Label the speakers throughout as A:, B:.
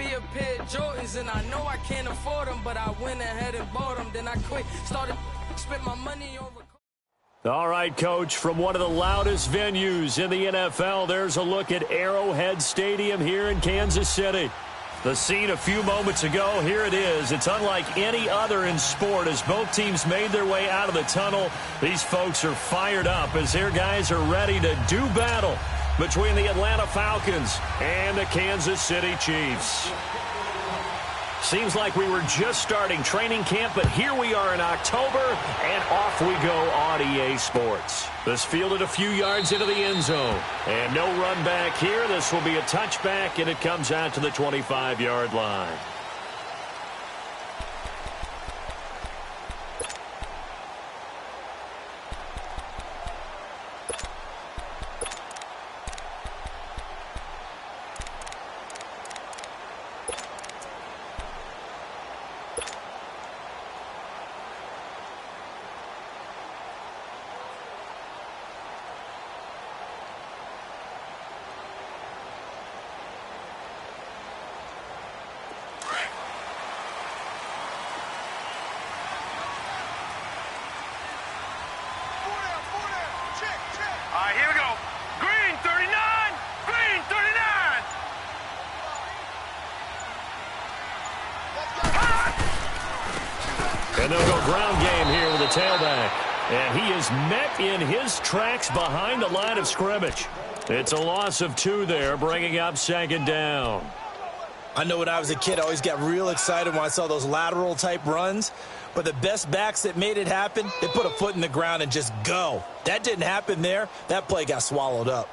A: be a pair of Jordans, and I know I can't afford them, but I went ahead and bought them. Then I quit, started spent my money on.
B: All right, Coach, from one of the loudest venues in the NFL, there's a look at Arrowhead Stadium here in Kansas City. The scene a few moments ago, here it is. It's unlike any other in sport as both teams made their way out of the tunnel. These folks are fired up as their guys are ready to do battle between the Atlanta Falcons and the Kansas City Chiefs. Seems like we were just starting training camp, but here we are in October, and off we go on EA Sports. This fielded a few yards into the end zone, and no run back here. This will be a touchback, and it comes out to the 25-yard line. And they'll go ground game here with a tailback. And he is met in his tracks behind the line of scrimmage. It's a loss of 2 there, bringing up second down.
C: I know when I was a kid, I always got real excited when I saw those lateral-type runs. But the best backs that made it happen, they put a foot in the ground and just go. That didn't happen there. That play got swallowed up.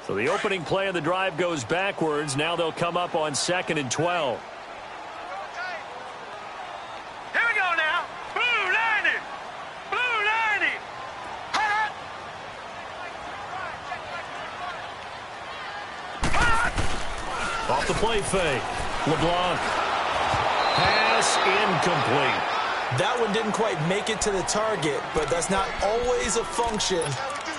B: So the opening play of the drive goes backwards. Now they'll come up on 2nd and 12.
D: Here we go now. Blue 90. Blue 90. Hot. Hot.
B: Off the play fake. LeBlanc. Pass incomplete.
C: That one didn't quite make it to the target, but that's not always a function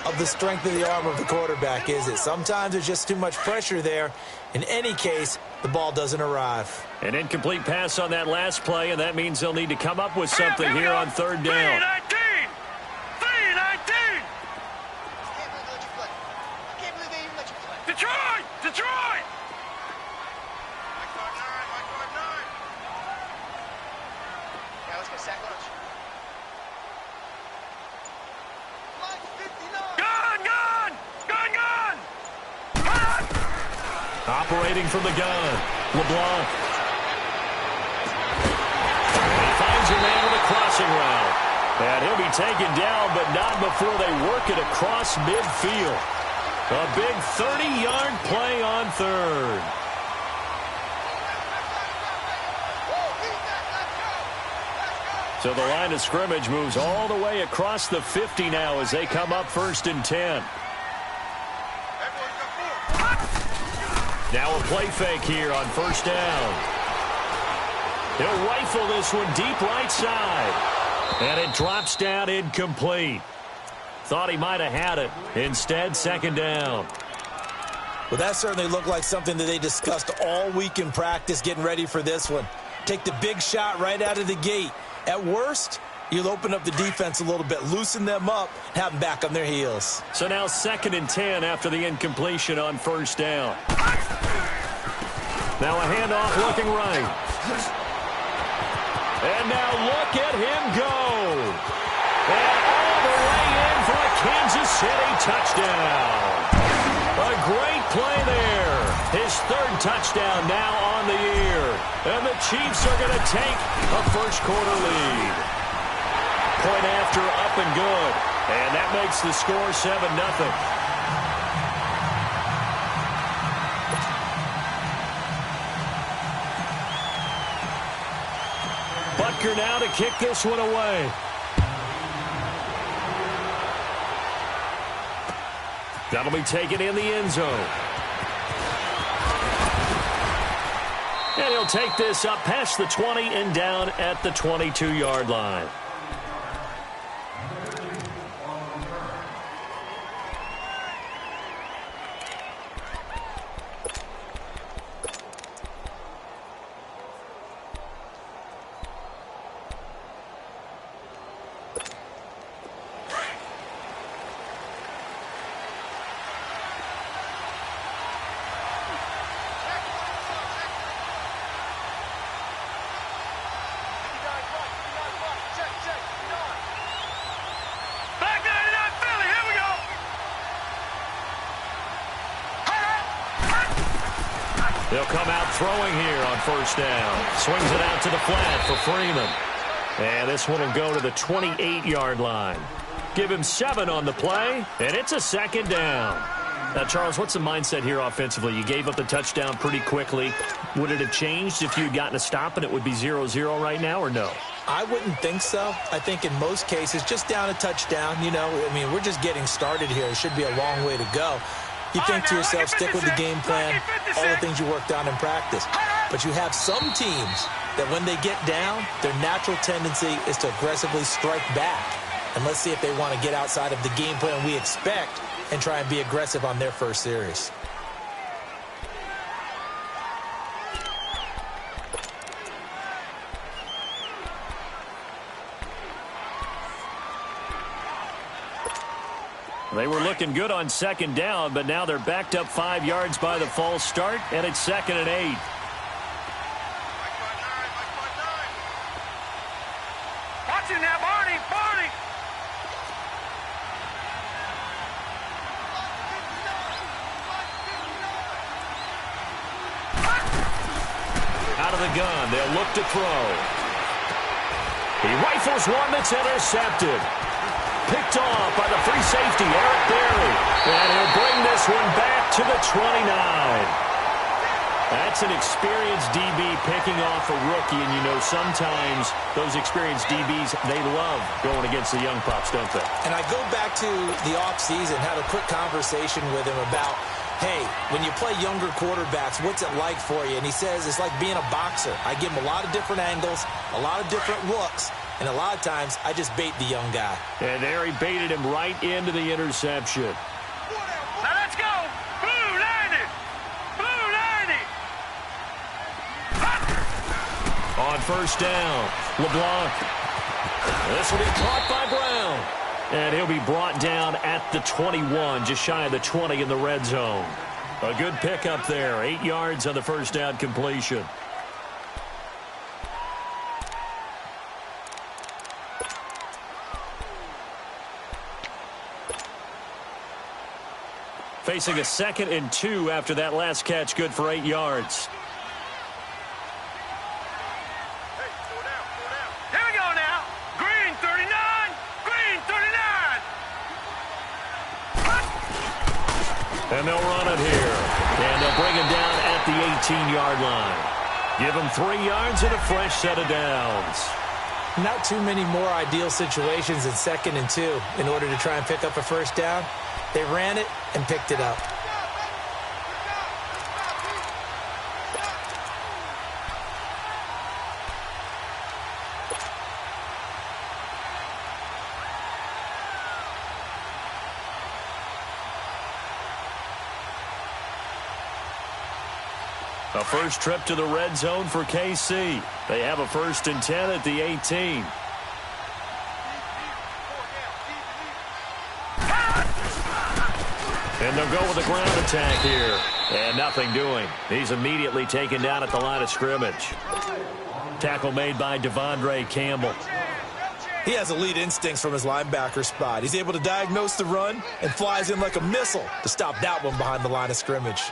C: of the strength of the arm of the quarterback, is it? Sometimes there's just too much pressure there. In any case, the ball doesn't arrive.
B: An incomplete pass on that last play, and that means they'll need to come up with something here on 3rd down.
D: 3-19. 3-19. Detroit! Detroit!
E: Yeah, let's go sack lunch.
B: Operating from the gun, LeBlanc. And he finds a man with a crossing route. And he'll be taken down, but not before they work it across midfield. A big 30-yard play on 3rd. So the line of scrimmage moves all the way across the 50 now as they come up 1st and 10. Now a play fake here on 1st down. He'll rifle this one deep right side. And it drops down incomplete. Thought he might have had it. Instead, 2nd down.
C: Well, that certainly looked like something that they discussed all week in practice getting ready for this one. Take the big shot right out of the gate. At worst, you'll open up the defense a little bit, loosen them up, have them back on their heels.
B: So now 2nd and 10 after the incompletion on 1st down. Now a handoff looking right. And now look at him go. And all the way in for a Kansas City touchdown. A great play there. His 3rd touchdown now on the year. And the Chiefs are going to take a first-quarter lead. Point after up and good. And that makes the score 7-0. Butker now to kick this one away. That'll be taken in the end zone. And he'll take this up past the 20 and down at the 22-yard line. They'll come out throwing here on first down. Swings it out to the flat for Freeman. And this one will go to the 28-yard line. Give him 7 on the play, and it's a second down. Now, Charles, what's the mindset here offensively? You gave up the touchdown pretty quickly. Would it have changed if you had gotten a stop and it would be 0-0 right now, or no?
C: I wouldn't think so. I think in most cases, just down a touchdown, you know, I mean, we're just getting started here. It should be a long way to go. You think to yourself, stick with the game plan, all the things you worked on in practice. But you have some teams that when they get down, their natural tendency is to aggressively strike back. And let's see if they want to get outside of the game plan we expect and try and be aggressive on their first series.
B: They were looking good on second down, but now they're backed up 5 yards by the false start, and it's 2nd and 8.
D: Watch it now, Barney, Barney.
B: Out of the gun, they'll look to throw. He rifles one that's intercepted. Picked off by the free safety, Eric Berry. And he'll bring this one back to the 29. That's an experienced DB picking off a rookie, and you know sometimes those experienced DBs, they love going against the young pups, don't they?
C: And I go back to the offseason, had a quick conversation with him about, hey, when you play younger quarterbacks, what's it like for you? And he says it's like being a boxer. I give him a lot of different angles, a lot of different looks, and a lot of times I just bait the young guy. And
B: there he baited him right into the interception.
D: Now let's go. Blue 90. Blue 90.
B: On first down, LeBlanc. This will be caught by Brown. And he'll be brought down at the 21, just shy of the 20 in the red zone. A good pickup there, 8 yards on the first down completion. Facing a 2nd and 2 after that last catch, good for 8 yards.
D: Here we go now. Green 39. Green 39.
B: And they'll run it here. And they'll bring him down at the 18-yard line. Give him 3 yards and a fresh set of downs.
C: Not too many more ideal situations in 2nd and 2 in order to try and pick up a first down. They ran it and picked it up.
B: A first trip to the red zone for KC. They have a 1st and 10 at the 18. And they'll go with a ground attack here. And nothing doing. He's immediately taken down at the line of scrimmage. Tackle made by Devondre Campbell.
C: He has elite instincts from his linebacker spot. He's able to diagnose the run and flies in like a missile to stop that one behind the line of scrimmage.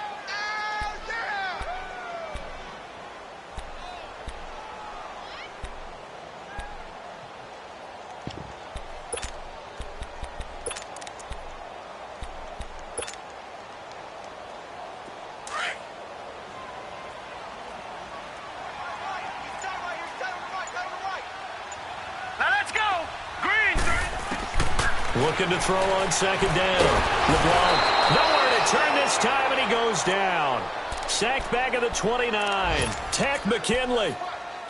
B: Looking to throw on 2nd down. LeBlanc nowhere to turn this time, and he goes down. Sacked back at the 29. Tack McKinley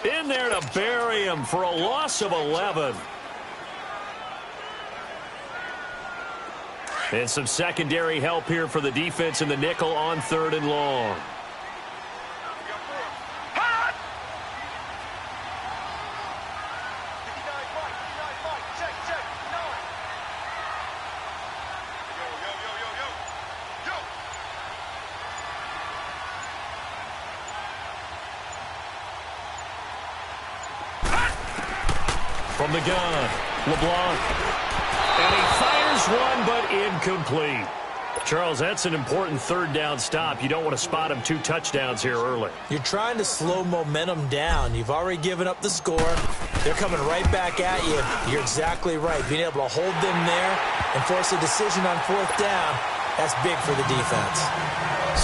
B: in there to bury him for a loss of 11. And some secondary help here for the defense in the nickel on 3rd and long. From the gun, LeBlanc. And he fires one, but incomplete. Charles, that's an important third down stop. You don't want to spot him 2 touchdowns here early.
C: You're trying to slow momentum down. You've already given up the score. They're coming right back at you. You're exactly right. Being able to hold them there and force a decision on 4th down, that's big for the defense.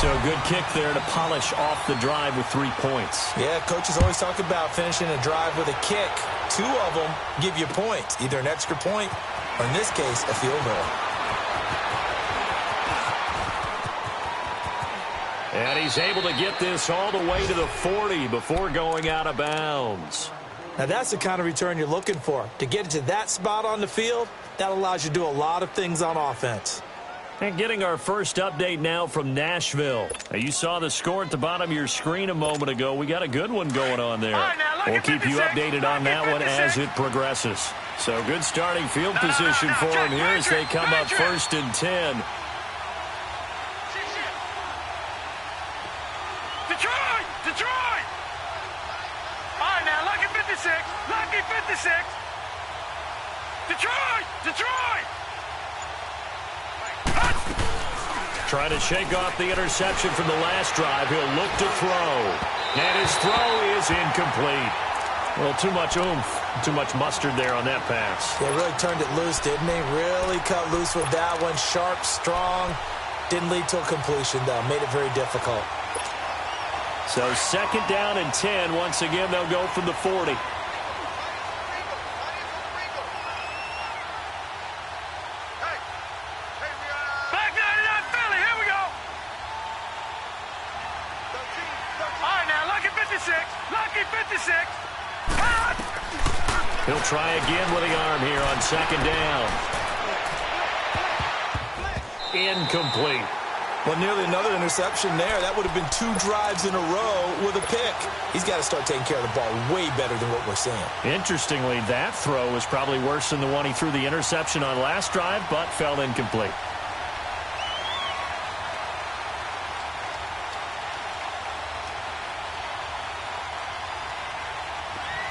B: So good kick there to polish off the drive with 3 points.
C: Yeah, coaches always talk about finishing a drive with a kick. 2 of them give you points, either an extra point or, in this case, a field goal.
B: And he's able to get this all the way to the 40 before going out of bounds.
C: Now, that's the kind of return you're looking for. To get it to that spot on the field, that allows you to do a lot of things on offense.
B: And getting our first update now from Nashville. Now, you saw the score at the bottom of your screen a moment ago. We got a good one going on there. We'll keep you updated on that one as it progresses. So good starting field position for them here as they come up 1st and 10.
D: Detroit! All right, now, lucky 56. Lucky 56. Detroit!
B: Trying to shake off the interception from the last drive. He'll look to throw. And his throw is incomplete. Well, too much oomph, too much mustard there on that pass.
C: They really turned it loose, didn't they? Really cut loose with that one. Sharp, strong. Didn't lead to a completion, though. Made it very difficult.
B: So 2nd down and 10. Once again, they'll go from the 40.
D: Back 99 Philly, here we go. All right, now, lucky 56. Lucky 56.
B: He'll try again with the arm here on 2nd down. Incomplete.
C: Well, nearly another interception there. That would have been 2 drives in a row with a pick. He's got to start taking care of the ball way better than what we're seeing.
B: Interestingly, that throw was probably worse than the one he threw the interception on last drive, but fell incomplete.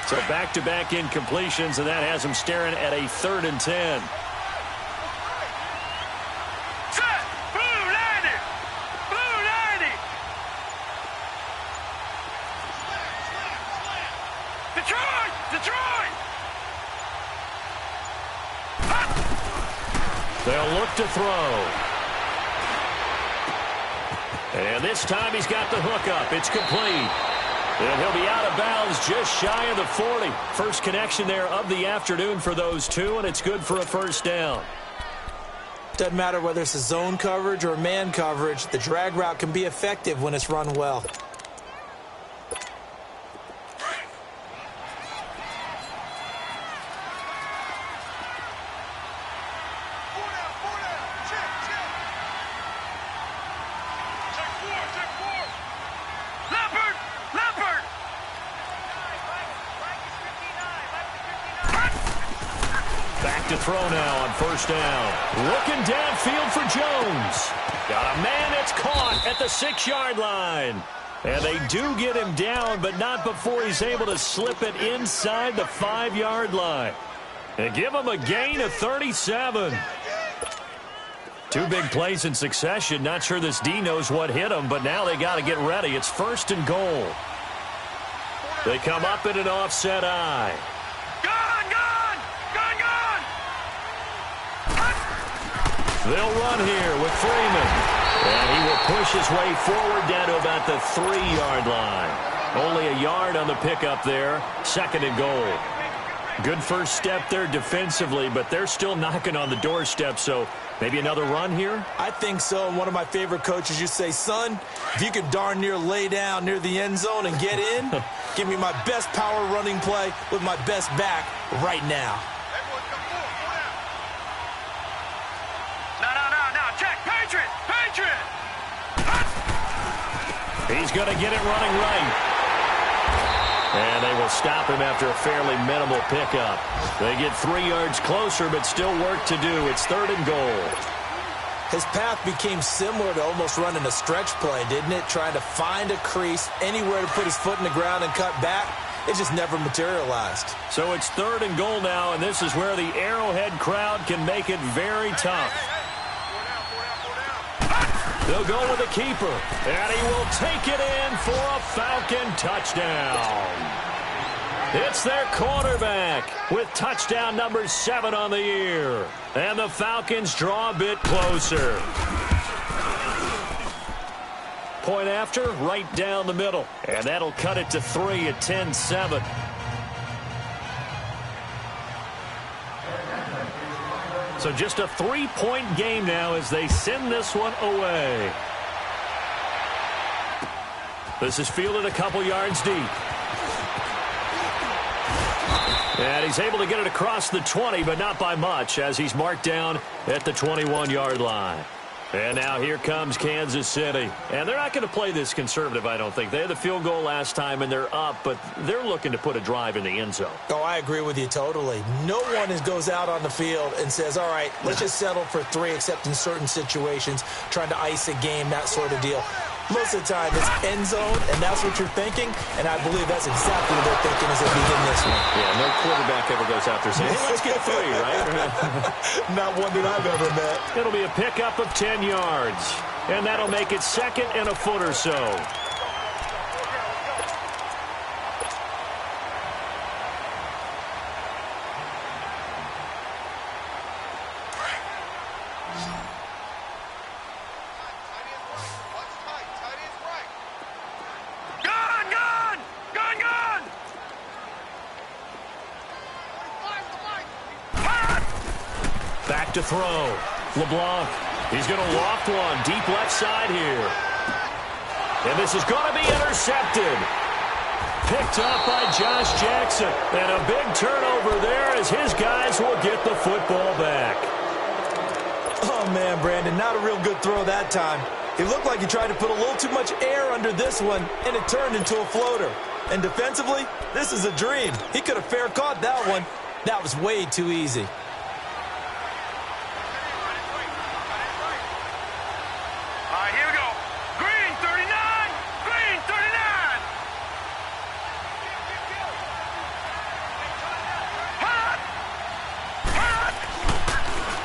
B: So back-to-back incompletions, and that has him staring at a 3rd and 10.
D: Detroit!
B: They'll look to throw. And this time he's got the hook up. It's complete. And he'll be out of bounds just shy of the 40. First connection there of the afternoon for those 2, and it's good for a 1st down.
C: Doesn't matter whether it's a zone coverage or man coverage. The drag route can be effective when it's run well.
B: To throw now on 1st down. Looking downfield for Jones. Got a man that's caught at the 6-yard line. And they do get him down, but not before he's able to slip it inside the 5-yard line. And give him a gain of 37. 2 big plays in succession. Not sure this D knows what hit him, but now they got to get ready. It's 1st and goal. They come up in an offset eye. They'll run here with Freeman. And he will push his way forward down to about the 3-yard line. Only a yard on the pickup there. 2nd and goal. Good first step there defensively, but they're still knocking on the doorstep, so maybe another run here?
C: I think so. And one of my favorite coaches, you say, son, if you could darn near lay down near the end zone and get in, give me my best power running play with my best back right now.
B: He's going to get it running right. And they will stop him after a fairly minimal pickup. They get 3 yards closer, but still work to do. It's 3rd and goal.
C: His path became similar to almost running a stretch play, didn't it? Trying to find a crease, anywhere to put his foot in the ground and cut back. It just never materialized.
B: So it's 3rd and goal now, and this is where the Arrowhead crowd can make it very tough. They'll go with a keeper, and he will take it in for a Falcon touchdown. It's their quarterback with touchdown number 7 on the year. And the Falcons draw a bit closer. Point after, right down the middle. And that'll cut it to 3 at 10-7. So just a 3-point game now as they send this one away. This is fielded a couple yards deep. And he's able to get it across the 20, but not by much, as he's marked down at the 21-yard line. And now here comes Kansas City. And they're not going to play this conservative, I don't think. They had the field goal last time, and they're up, but they're looking to put a drive in the end zone.
C: Oh, I agree with you totally. No one goes out on the field and says, all right, let's just settle for 3, except in certain situations, trying to ice a game, that sort of deal. Most of the time, it's end zone, and that's what you're thinking, and I believe that's exactly what they're thinking as they begin this one.
B: Yeah, no quarterback ever goes out there saying, hey, let's get 3, right?
C: Not one that I've ever met.
B: It'll be a pickup of 10 yards, and that'll make it 2nd and a foot or so. Back to throw. LeBlanc. He's going to loft one deep left side here. And this is going to be intercepted. Picked up by Josh Jackson. And a big turnover there as his guys will get the football back.
C: Oh, man, Brandon, not a real good throw that time. It looked like he tried to put a little too much air under this one, and it turned into a floater. And defensively, this is a dream. He could have fair caught that one. That was way too easy.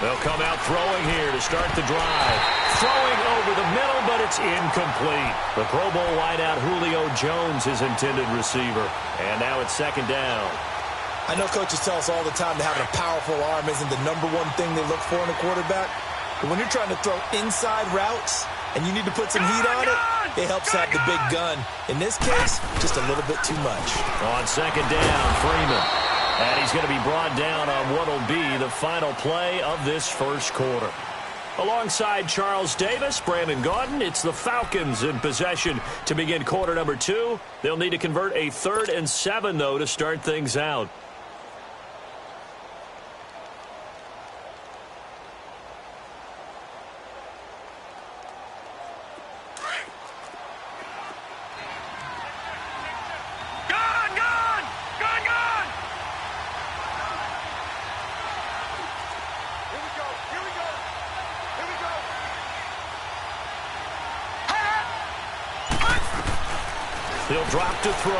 B: They'll come out throwing here to start the drive. Throwing over the middle, but it's incomplete. The Pro Bowl wideout Julio Jones, his intended receiver. And now it's 2nd down.
C: I know coaches tell us all the time that having a powerful arm isn't the number one thing they look for in a quarterback. But when you're trying to throw inside routes and you need to put some heat on it, it helps have the big gun. In this case, just a little bit too much.
B: On 2nd down, Freeman. And he's going to be brought down on what will be the final play of this first quarter. Alongside Charles Davis, Brandon Gaudin, it's the Falcons in possession to begin quarter number 2. They'll need to convert a 3rd and 7, though, to start things out. He'll drop to throw.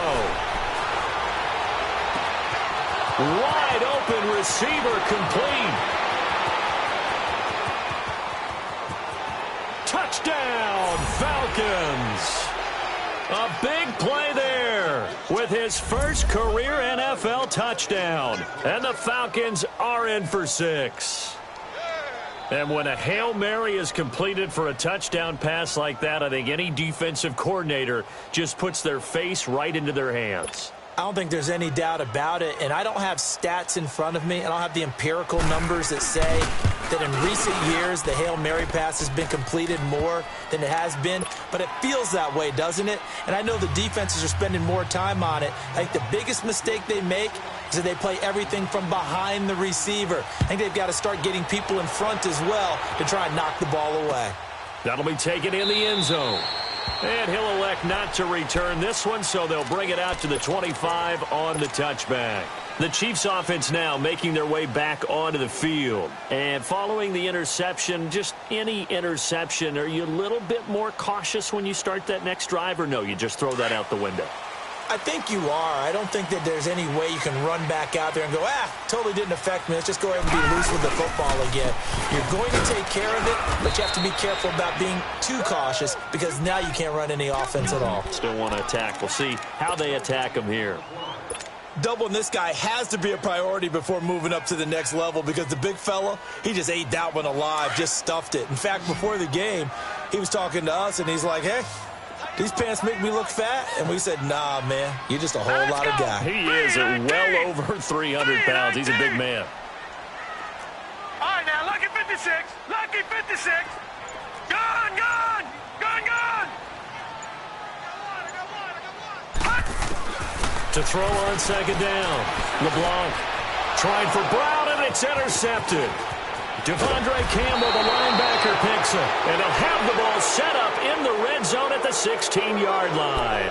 B: Wide open receiver complete. Touchdown, Falcons. A big play there with his first career NFL touchdown. And the Falcons are in for 6. And when a Hail Mary is completed for a touchdown pass like that, I think any defensive coordinator just puts their face right into their hands.
C: I don't think there's any doubt about it, and I don't have stats in front of me. I don't have the empirical numbers that say that in recent years the Hail Mary pass has been completed more than it has been, but it feels that way, doesn't it? And I know the defenses are spending more time on it. I think the biggest mistake they make is that they play everything from behind the receiver. I think they've got to start getting people in front as well to try and knock the ball away.
B: That'll be taken in the end zone. And he'll elect not to return this one, so they'll bring it out to the 25 on the touchback. The Chiefs offense now making their way back onto the field. And following the interception, just any interception, are you a little bit more cautious when you start that next drive, or no, you just throw that out the window?
C: I think you are. I don't think that there's any way you can run back out there and go, totally didn't affect me. Let's just go ahead and be loose with the football again. You're going to take care of it, but you have to be careful about being too cautious because now you can't run any offense at all.
B: Still want to attack. We'll see how they attack him here.
C: Doubling this guy has to be a priority before moving up to the next level because the big fella, he just ate that one alive, just stuffed it. In fact, before the game, he was talking to us, and he's like, hey, these pants make me look fat? And we said, nah, man, you're just a whole lot of guy.
B: He is well over 300 pounds. He's a big man.
D: All right, now, lucky 56. Lucky 56. Gone, gone. Gone, gone.
B: To throw on second down. LeBlanc trying for Brown, and it's intercepted. Devondre Campbell, the linebacker, picks it. And they'll have the ball set up in the red zone at the 16-yard line.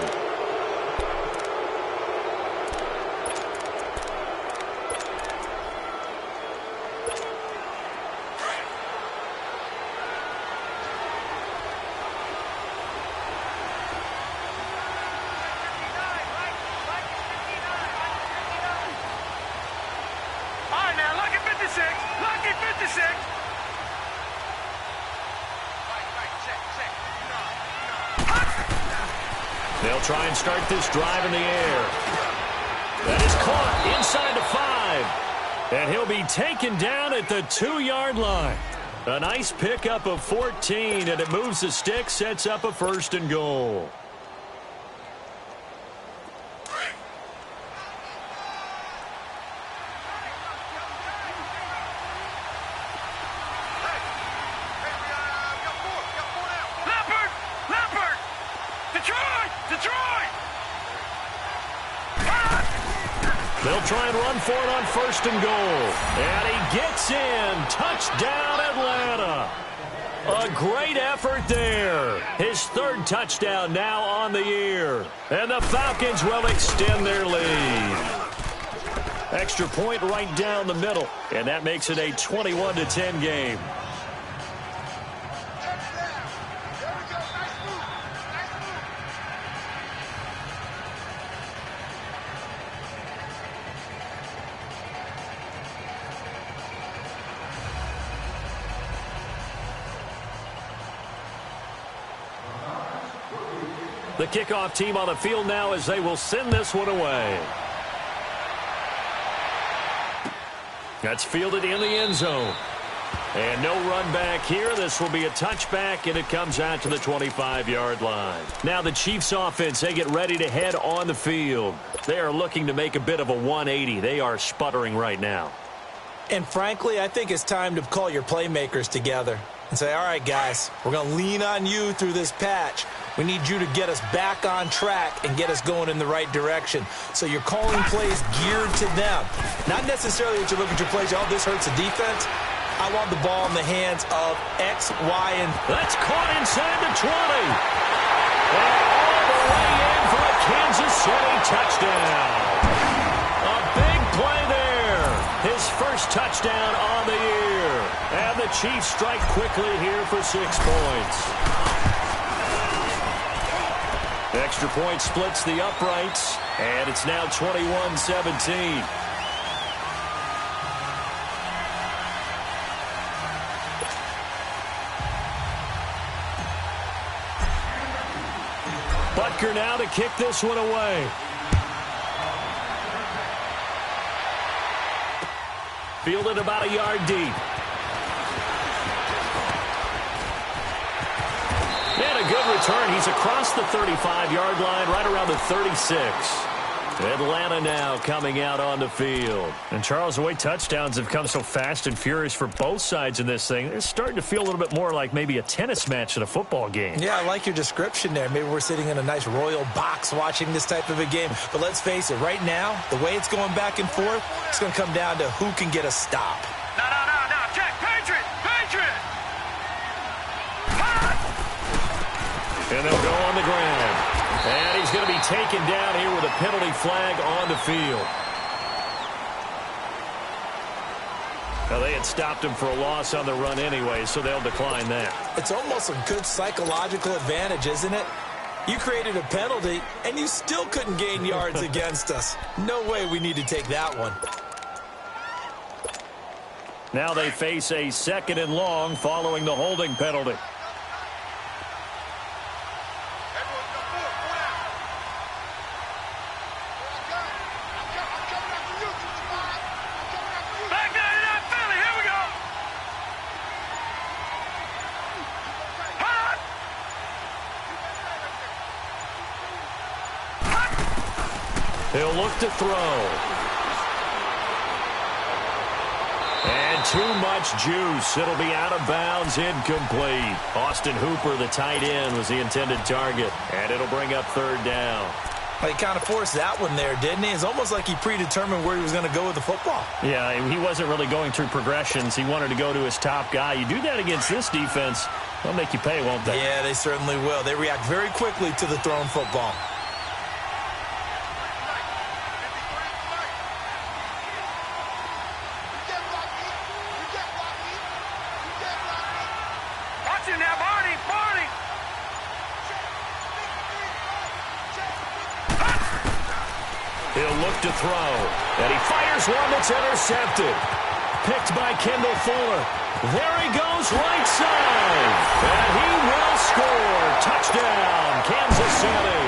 B: They'll try and start this drive in the air. That is caught inside the 5. And he'll be taken down at the 2-yard line. A nice pickup of 14, and it moves the stick, sets up a 1st and goal. They'll try and run for it on 1st and goal. And he gets in. Touchdown, Atlanta. A great effort there. His 3rd touchdown now on the year. And the Falcons will extend their lead. Extra point right down the middle. And that makes it a 21-10 game. The kickoff team on the field now as they will send this one away. That's fielded in the end zone. And no run back here. This will be a touchback, and it comes out to the 25-yard line. Now the Chiefs offense, they get ready to head on the field. They are looking to make a bit of a 180. They are sputtering right now.
C: And frankly, I think it's time to call your playmakers together and say, all right, guys, we're going to lean on you through this patch. We need you to get us back on track and get us going in the right direction. So you're calling plays geared to them. Not necessarily that you look at your plays, oh, this hurts the defense. I want the ball in the hands of X, Y, and...
B: That's caught inside the 20. And all the way in for a Kansas City touchdown. A big play there. His 1st touchdown on the year. And the Chiefs strike quickly here for 6 points. Extra point splits the uprights, and it's now 21-17. Butker now to kick this one away. Fielded about a yard deep. And a good return. He's across the 35-yard line, right around the 36. Atlanta now coming out on the field. And Charles, the way touchdowns have come so fast and furious for both sides in this thing, it's starting to feel a little bit more like maybe a tennis match than a football game.
C: Yeah, I like your description there. Maybe we're sitting in a nice royal box watching this type of a game. But let's face it, right now, the way it's going back and forth, it's going to come down to who can get a stop.
D: No. Check. Patriot.
B: And they'll go on the ground. And he's going to be taken down here with a penalty flag on the field. Now, they had stopped him for a loss on the run anyway, so they'll decline that.
C: It's almost a good psychological advantage, isn't it? You created a penalty, and you still couldn't gain yards against us. No way we need to take that one.
B: Now they face a 2nd and long following the holding penalty. He'll look to throw. And too much juice. It'll be out of bounds, incomplete. Austin Hooper, the tight end, was the intended target. And it'll bring up 3rd down.
C: Well, he kind of forced that one there, didn't he? It's almost like he predetermined where he was going to go with the football.
B: Yeah, he wasn't really going through progressions. He wanted to go to his top guy. You do that against this defense, they'll make you pay, won't they?
C: Yeah, they certainly will. They react very quickly to the thrown football.
B: He'll look to throw, and he fires one that's intercepted. Picked by Kendall Fuller. There he goes, right side. And he will score. Touchdown, Kansas City.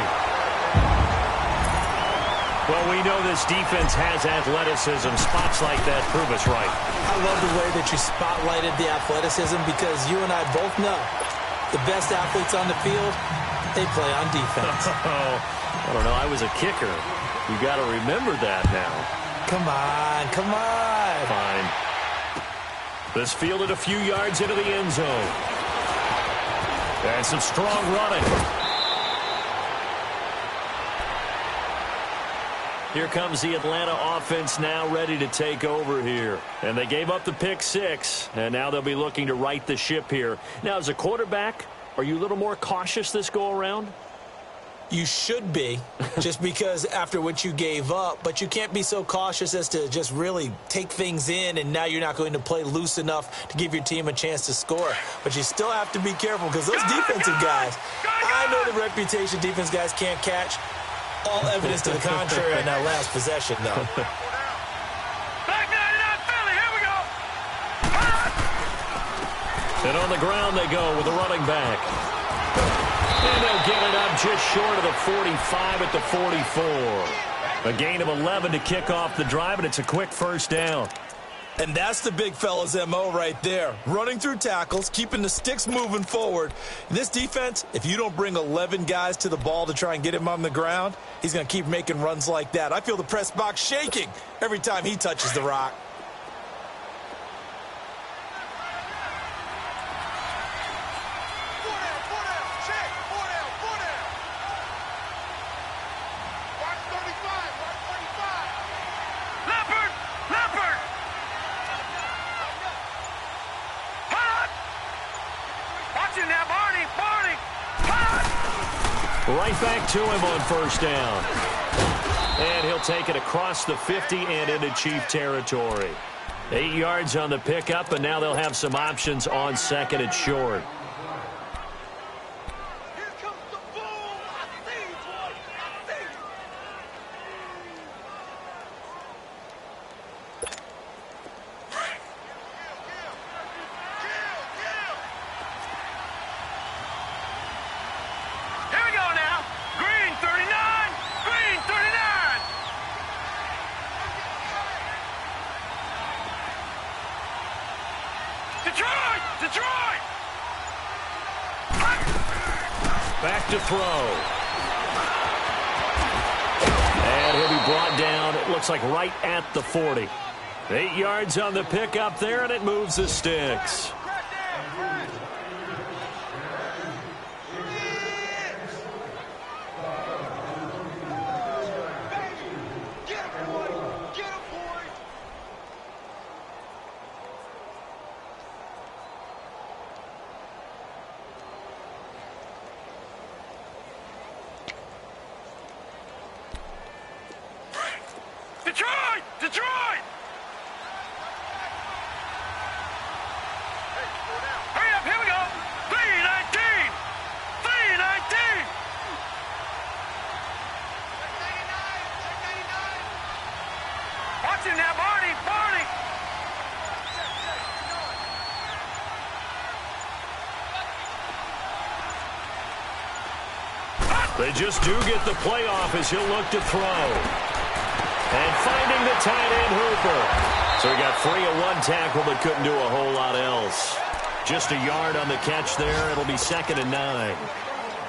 B: Well, we know this defense has athleticism. Spots like that prove us right.
C: I love the way that you spotlighted the athleticism because you and I both know the best athletes on the field, they play on defense.
B: I don't know. I was a kicker. You got to remember that now.
C: Come on, come on.
B: Fine. This fielded a few yards into the end zone. And some strong running. Here comes the Atlanta offense now ready to take over here. And they gave up the pick 6, and now they'll be looking to right the ship here. Now, as a quarterback, are you a little more cautious this go-around?
C: You should be, just because after what you gave up, but you can't be so cautious as to just really take things in, and now you're not going to play loose enough to give your team a chance to score. But you still have to be careful because those defensive guys, I know the reputation defense guys can't catch. All evidence to the contrary in that last possession, though.
B: And on the ground they go with the running back. And they'll get it up just short of the 45 at the 44. A gain of 11 to kick off the drive, and it's a quick 1st down.
C: And that's the big fella's MO right there. Running through tackles, keeping the sticks moving forward. This defense, if you don't bring 11 guys to the ball to try and get him on the ground, he's going to keep making runs like that. I feel the press box shaking every time he touches the rock.
B: Right back to him on 1st down. And he'll take it across the 50 and into Chief territory. 8 yards on the pickup, and now they'll have some options on 2nd and short. Back to throw. And he'll be brought down, it looks like right at the 40. 8 yards on the pickup there, and it moves the sticks. They just do get the playoff as he'll look to throw. And finding the tight end Hooper. So he got free of one tackle but couldn't do a whole lot else. Just a yard on the catch there. It'll be 2nd and 9.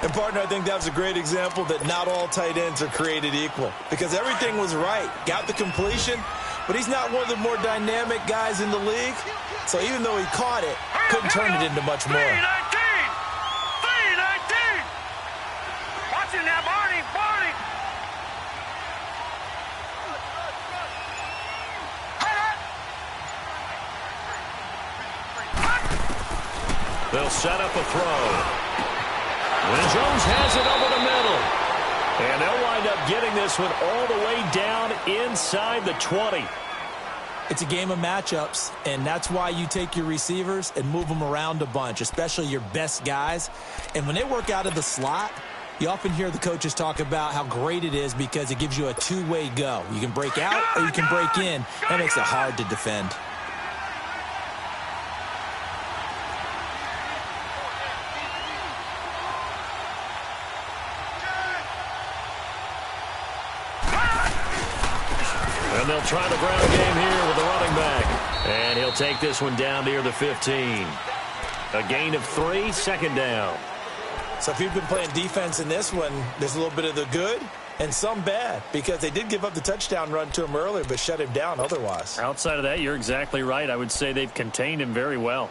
C: And, partner, I think that was a great example that not all tight ends are created equal. Because everything was right. Got the completion, but he's not one of the more dynamic guys in the league. So even though he caught it, couldn't turn it into much more.
D: 319! Watching that, Barney!
B: They'll set up a throw. And Jones has it over the middle. And they'll wind up getting this one all the way down inside the 20.
C: It's a game of matchups, and that's why you take your receivers and move them around a bunch, especially your best guys. And when they work out of the slot, you often hear the coaches talk about how great it is because it gives you a two-way go. You can break out or you can break in. That makes it hard to defend.
B: And they'll try the ground game here with the running back. And he'll take this one down near the 15. A gain of 3, 2nd down.
C: So if you've been playing defense in this one, there's a little bit of the good and some bad because they did give up the touchdown run to him earlier but shut him down otherwise.
F: Outside of that, you're exactly right. I would say they've contained him very well.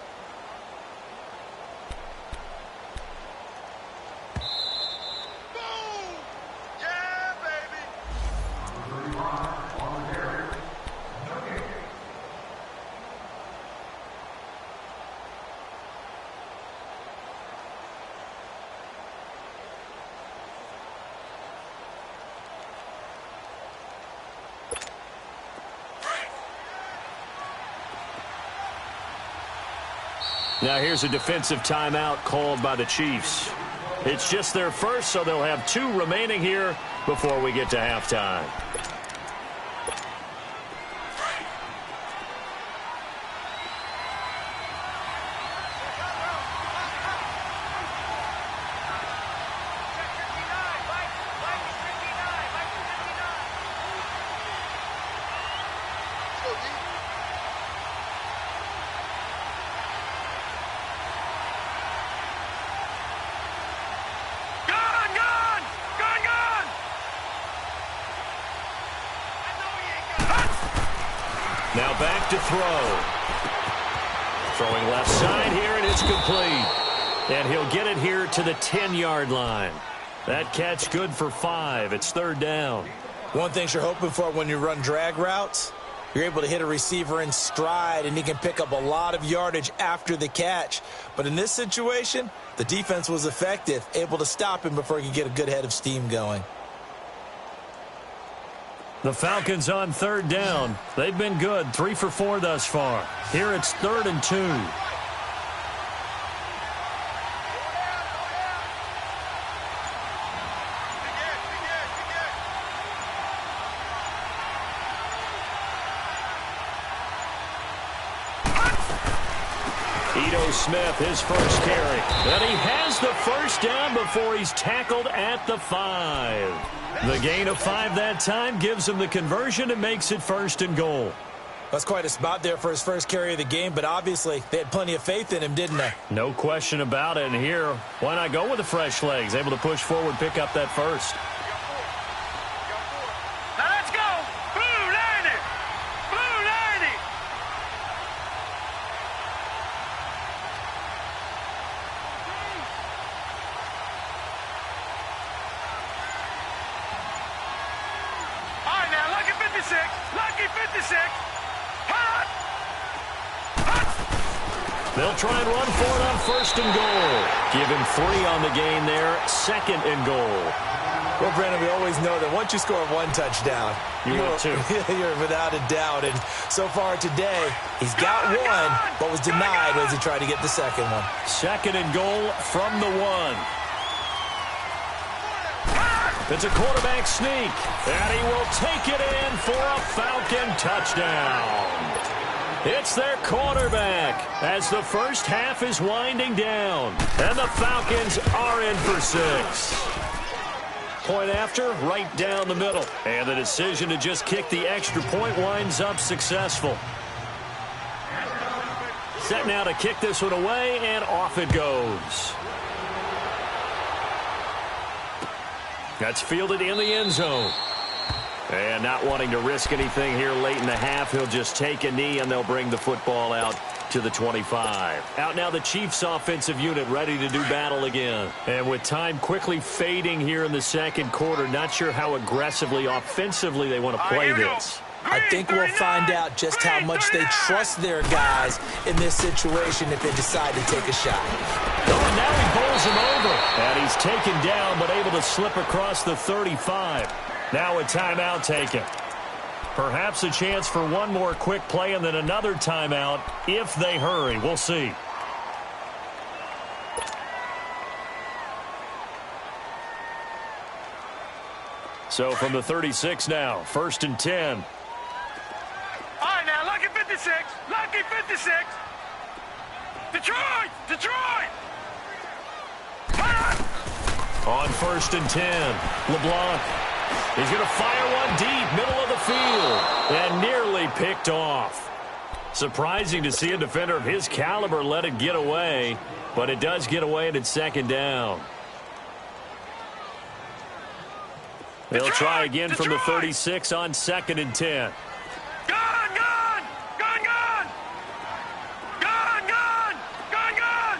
B: Now here's a defensive timeout called by the Chiefs. It's just their first, so they'll have 2 remaining here before we get to halftime. Now back to throw. Throwing left side here, and it's complete. And he'll get it here to the 10-yard line. That catch good for 5. It's 3rd down.
C: One thing you're hoping for when you run drag routes, you're able to hit a receiver in stride, and he can pick up a lot of yardage after the catch. But in this situation, the defense was effective, able to stop him before he could get a good head of steam going.
B: The Falcons on 3rd down. They've been good, 3 for 4 thus far. Here it's 3rd and 2. Smith, his first carry. And he has the first down before he's tackled at the 5. The gain of 5 that time gives him the conversion and makes it 1st and goal.
C: That's quite a spot there for his first carry of the game, but obviously they had plenty of faith in him, didn't they?
B: No question about it. And here, why not go with the fresh legs? Able to push forward, pick up that first.
D: Now let's go! Blue 90! Blue 90! All right, now, lucky 56! Lucky 56! Hot! Hot!
B: They'll try and run for it on 1st and goal. Give him 3 on the game there, 2nd and goal.
C: Well, Brandon, we always know that once you score 1 touchdown, you're without a doubt. And so far today, he's got 1, but was denied as he tried to get the second one.
B: 2nd and goal from the 1. It's a quarterback sneak, and he will take it in for a Falcon touchdown. It's their quarterback as the first half is winding down, and the Falcons are in for 6. Point after, right down the middle. And the decision to just kick the extra point winds up successful. Set now to kick this one away, and off it goes. That's fielded in the end zone. And not wanting to risk anything here late in the half, he'll just take a knee, and they'll bring the football out to the 25. Out now the Chiefs offensive unit ready to do battle again. And with time quickly fading here in the second quarter, not sure how aggressively, offensively they want to play this.
C: I think we'll find out just how much they trust their guys in this situation if they decide to take a shot.
B: Oh, and now he bowls him over. And he's taken down but able to slip across the 35. Now a timeout taken. Perhaps a chance for one more quick play and then another timeout if they hurry. We'll see. So from the 36 now, 1st and 10.
D: All right, now, lucky 56. Lucky 56. Detroit! Detroit!
B: On 1st and 10, LeBlanc. He's going to fire one deep, middle of the field, and nearly picked off. Surprising to see a defender of his caliber let it get away, but it does get away and it's 2nd down. They'll try again from the 36 on 2nd and 10.
D: Gone, gone! Gone, gone! Gone, gone! Gone, gone!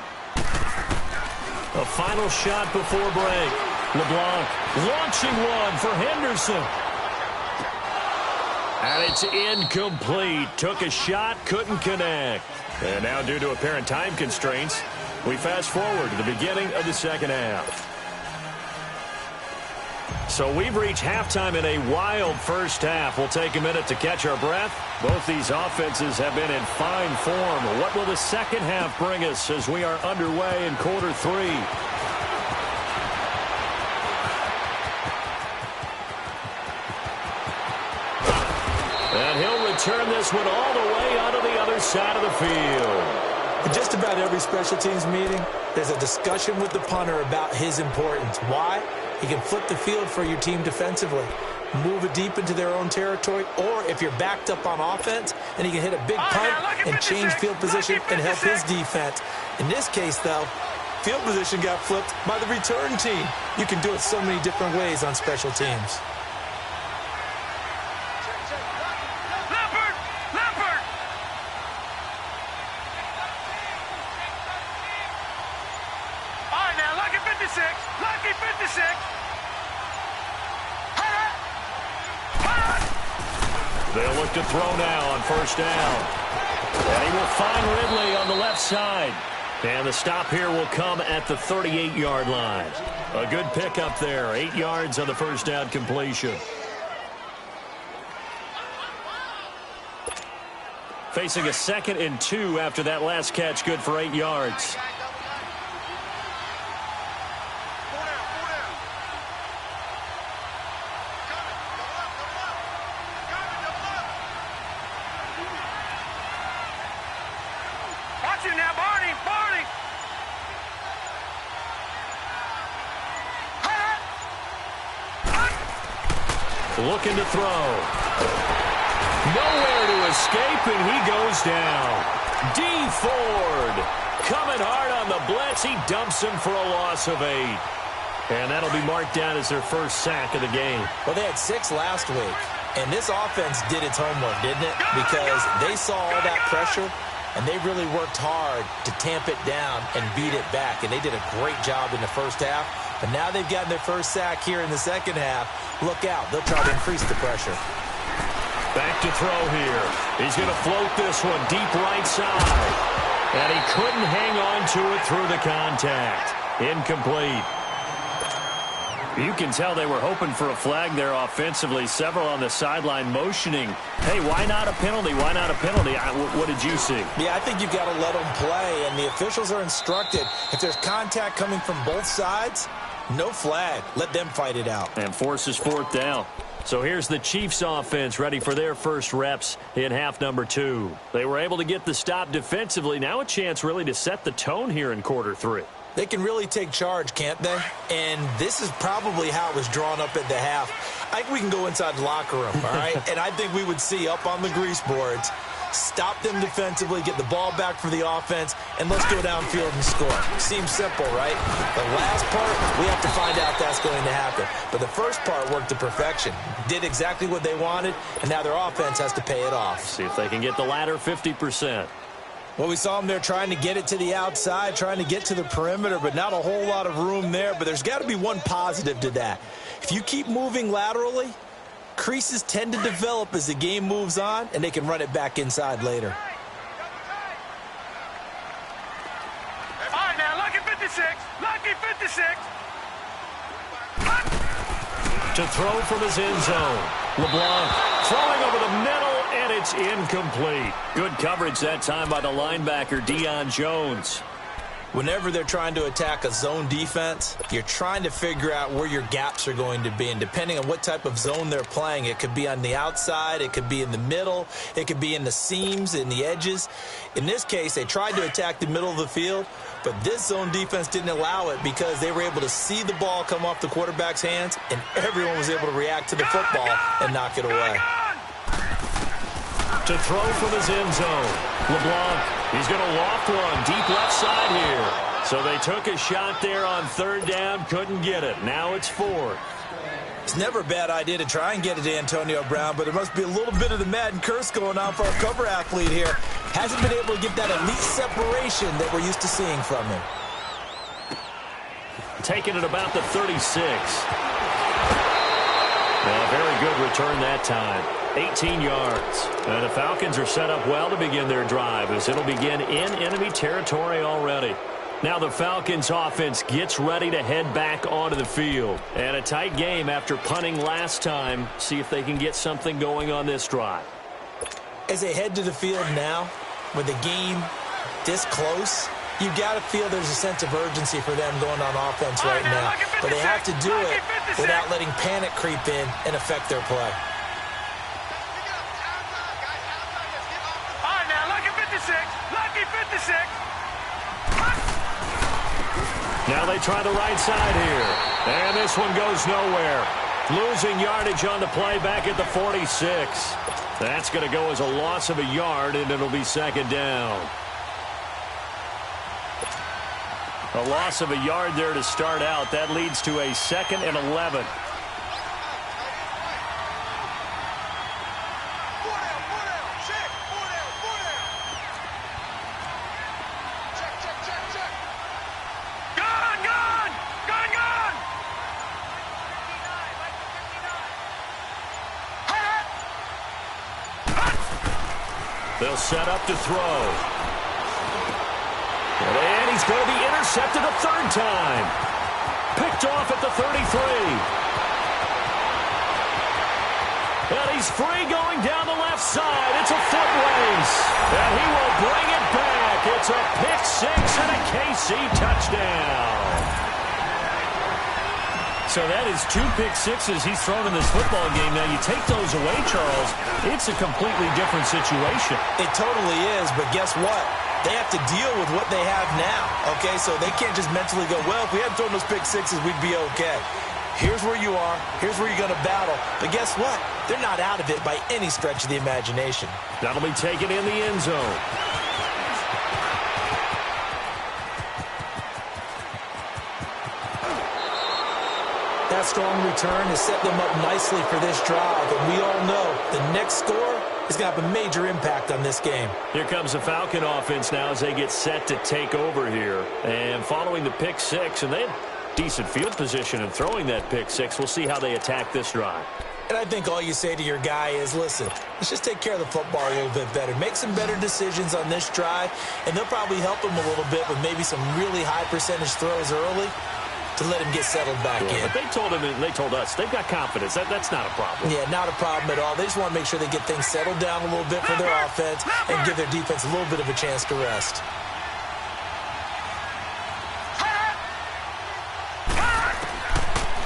B: A final shot before break. LeBlanc launching one for Henderson. And it's incomplete. Took a shot, couldn't connect. And now due to apparent time constraints, we fast forward to the beginning of the second half. So we've reached halftime in a wild first half. We'll take a minute to catch our breath. Both these offenses have been in fine form. What will the second half bring us as we are underway in quarter 3? And he'll return this one all the way onto the other side of the field.
C: In just about every special teams meeting, there's a discussion with the punter about his importance. Why? He can flip the field for your team defensively, move it deep into their own territory, or if you're backed up on offense, then he can hit a big punt and change field position and help his defense. In this case, though, field position got flipped by the return team. You can do it so many different ways on special teams.
B: They'll look to throw now on 1st down. And he will find Ridley on the left side. And the stop here will come at the 38-yard line. A good pickup there. 8 yards on the 1st down completion. Facing a 2nd and 2 after that last catch, good for 8 yards. Looking to throw. Nowhere to escape, and he goes down. D. Ford coming hard on the blitz. He dumps him for a loss of 8. And that'll be marked down as their first sack of the game.
C: Well, they had 6 last week, and this offense did its homework, didn't it? Because they saw all that pressure, and they really worked hard to tamp it down and beat it back. And they did a great job in the first half. But now they've gotten their first sack here in the second half. Look out. They'll try to increase the pressure.
B: Back to throw here. He's going to float this one deep right side. And he couldn't hang on to it through the contact. Incomplete. You can tell they were hoping for a flag there offensively. Several on the sideline motioning, hey, why not a penalty? Why not a penalty? What did you see?
C: Yeah, I think you've got to let them play, and the officials are instructed. If there's contact coming from both sides, no flag. Let them fight it out.
B: And forces 4th down. So here's the Chiefs offense ready for their first reps in half number 2. They were able to get the stop defensively. Now a chance really to set the tone here in quarter 3.
C: They can really take charge, can't they? And this is probably how it was drawn up at the half. I think we can go inside the locker room, all right? And I think we would see up on the grease boards, stop them defensively, get the ball back for the offense, and let's go downfield and score. Seems simple, right? The last part, we have to find out that's going to happen. But the first part worked to perfection. Did exactly what they wanted, and now their offense has to pay it off.
B: See if they can get the latter 50%.
C: Well, we saw them there trying to get it to the outside, trying to get to the perimeter, but not a whole lot of room there. But there's got to be one positive to that. If you keep moving laterally, creases tend to develop as the game moves on, and they can run it back inside later.
D: All right, now, lucky 56. Lucky 56.
B: To throw from his end zone. LeBlanc throwing over the middle, and it's incomplete. Good coverage that time by the linebacker, Deion Jones.
C: Whenever they're trying to attack a zone defense, you're trying to figure out where your gaps are going to be. And depending on what type of zone they're playing, it could be on the outside, it could be in the middle, it could be in the seams, in the edges. In this case, they tried to attack the middle of the field, but this zone defense didn't allow it because they were able to see the ball come off the quarterback's hands, and everyone was able to react to the football and knock it away.
B: To throw from his end zone. LeBlanc, he's going to loft one deep left side here. So they took a shot there on third down, couldn't get it. Now it's fourth.
C: It's never a bad idea to try and get it to Antonio Brown, but there must be a little bit of the Madden curse going on for our cover athlete here. Hasn't been able to get that elite separation that we're used to seeing from him.
B: Taking it about the 36. A very good return that time. 18 yards. And the Falcons are set up well to begin their drive as it'll begin in enemy territory already. Now the Falcons offense gets ready to head back onto the field. And a tight game after punting last time. See if they can get something going on this drive.
C: As they head to the field now, with the game this close, you've got to feel there's a sense of urgency for them going on offense right now. But they have to do it without letting panic creep in and affect their play.
D: All right, now, lucky 56. Lucky 56.
B: Now they try the right side here. And this one goes nowhere. Losing yardage on the play back at the 46. That's going to go as a loss of a yard, and it'll be second down. A loss of a yard there to start out. That leads to a 2nd and 11. They'll set up to throw. And he's going to be intercepted a third time. Picked off at the 33. And he's free going down the left side. It's a foot race. And he will bring it back. It's a pick six and a KC touchdown. So that is 2 pick sixes he's thrown in this football game. Now, you take those away, Charles, it's a completely different situation.
C: It totally is, but guess what? They have to deal with what they have now, okay? So they can't just mentally go, well, if we hadn't thrown those pick sixes, we'd be okay. Here's where you are. Here's where you're going to battle. But guess what? They're not out of it by any stretch of the imagination.
B: That'll be taken in the end zone.
C: That strong return has set them up nicely for this drive, and we all know the next score is going to have a major impact on this game.
B: Here comes the Falcon offense now as they get set to take over here. And following the pick six, and they have decent field position in throwing that pick six. We'll see how they attack this drive.
C: And I think all you say to your guy is, listen, let's just take care of the football a little bit better. Make some better decisions on this drive, and they'll probably help him a little bit with maybe some really high percentage throws early to let him get settled back in.
B: But they told him, and they told us, they've got confidence. That's not a problem.
C: Yeah, not a problem at all. They just want to make sure they get things settled down a little bit for their offense and give their defense a little bit of a chance to rest.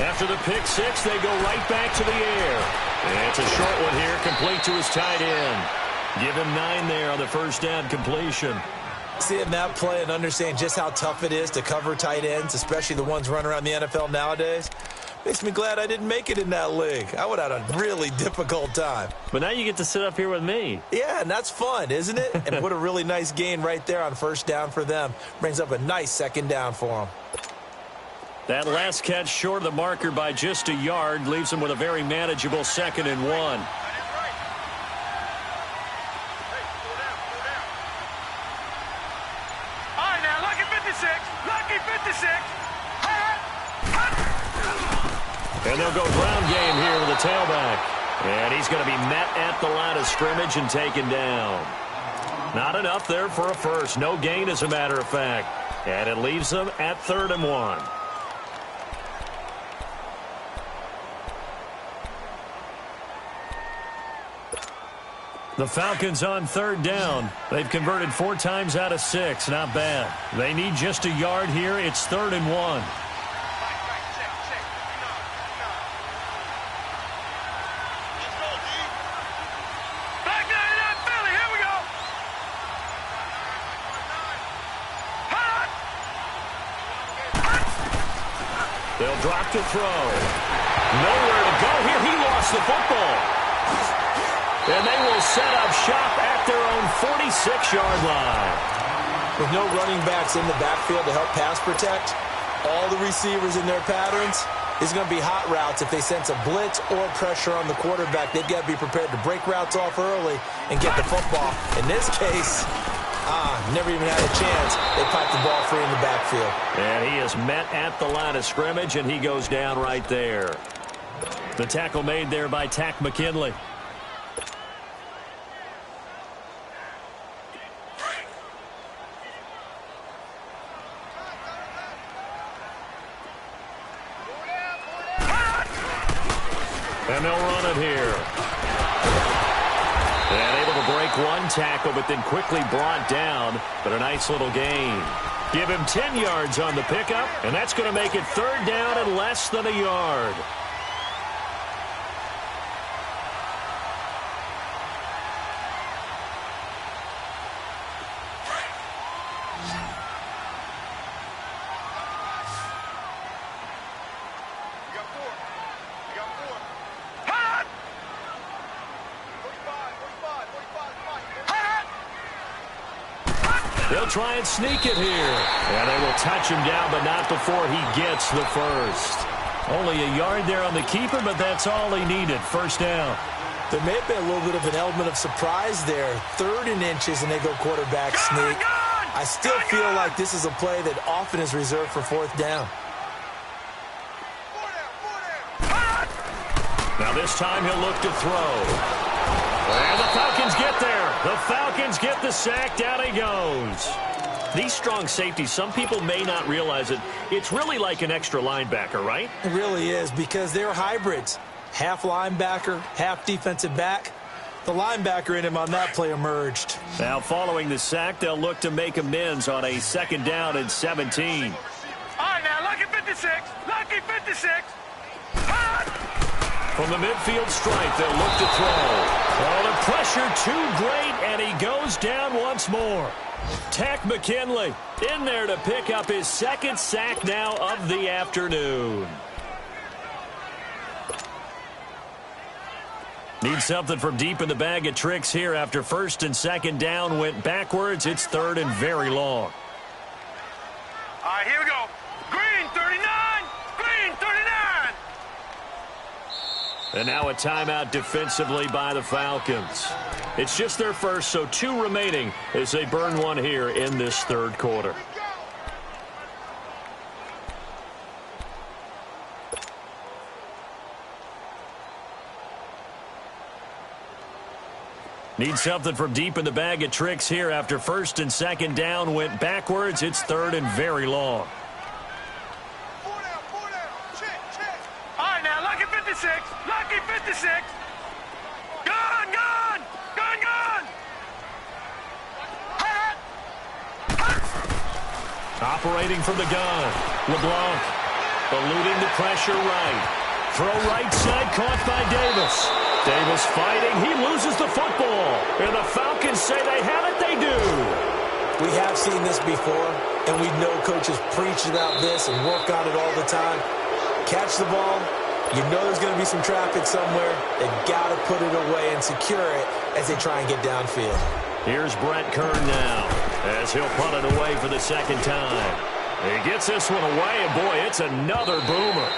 B: After the pick six, they go right back to the air. And it's a short one here, complete to his tight end. Give him 9 there on the first down completion.
C: Seeing that play and understanding just how tough it is to cover tight ends, especially the ones running around the NFL nowadays, makes me glad I didn't make it in that league. I would have had a really difficult time.
F: But now you get to sit up here with me.
C: Yeah, and that's fun, isn't it? And what a really nice gain right there on first down for them. Brings up a nice second down for them.
B: That last catch short of the marker by just a yard leaves them with a very manageable 2nd and 1. And they'll go ground game here with the tailback. And he's going to be met at the line of scrimmage and taken down. Not enough there for a first. No gain, as a matter of fact. And it leaves them at 3rd and 1. The Falcons on 3rd down. They've converted 4 times out of 6. Not bad. They need just a yard here. It's 3rd and 1. They'll drop to throw. Nowhere to go here. He lost the football. And they will set up shop at their own 46-yard line.
C: With no running backs in the backfield to help pass protect, all the receivers in their patterns, it's going to be hot routes. If they sense a blitz or pressure on the quarterback, they've got to be prepared to break routes off early and get the football. In this case, never even had a chance. They piped the ball free in the backfield.
B: And he is met at the line of scrimmage, and he goes down right there. The tackle made there by Tack McKinley. And they'll run it here. And able to break one tackle, but then quickly brought down. But a nice little gain. Give him 10 yards on the pickup, and that's going to make it 3rd down and less than a yard. They'll try and sneak it here. And they will touch him down, but not before he gets the first. Only a yard there on the keeper, but that's all he needed. First down.
C: There may have been a little bit of an element of surprise there. 3rd and inches, and they go quarterback sneak. I still feel like this is a play that often is reserved for 4th down.
B: Now this time he'll look to throw. And the Falcons get there. The Falcons get the sack. Down he goes. These strong safeties, some people may not realize it. It's really like an extra linebacker, right?
C: It really is, because they're hybrids. Half linebacker, half defensive back. The linebacker in him on that play emerged.
B: Now following the sack, they'll look to make amends on a 2nd down and 17.
D: All right, now, lucky 56. Lucky 56.
B: From the midfield stripe, they'll look to throw. Oh, the pressure too great, and he goes down once more. Tack McKinley in there to pick up his 2nd sack now of the afternoon. Need something from deep in the bag of tricks here after 1st and 2nd down went backwards. It's 3rd and very long.
D: All right, here we go. Green 39. Green 39.
B: And now a timeout defensively by the Falcons. It's just their first, so 2 remaining as they burn one here in this 3rd quarter. Need something from deep in the bag of tricks here after 1st and 2nd down went backwards. It's 3rd and very long.
D: All right, now, lucky 56. Lucky 56. Gun, gun. Gun, gun.
B: Operating from the gun. LeBlanc eluding the pressure right. Throw right side, caught by Davis. Davis fighting. He loses the football. And the Falcons say they have it. They do.
C: We have seen this before, and we know coaches preach about this and work on it all the time. Catch the ball. You know there's going to be some traffic somewhere. They've got to put it away and secure it as they try and get downfield.
B: Here's Brett Kern now as he'll punt it away for the second time. He gets this one away, and boy, it's another boomer.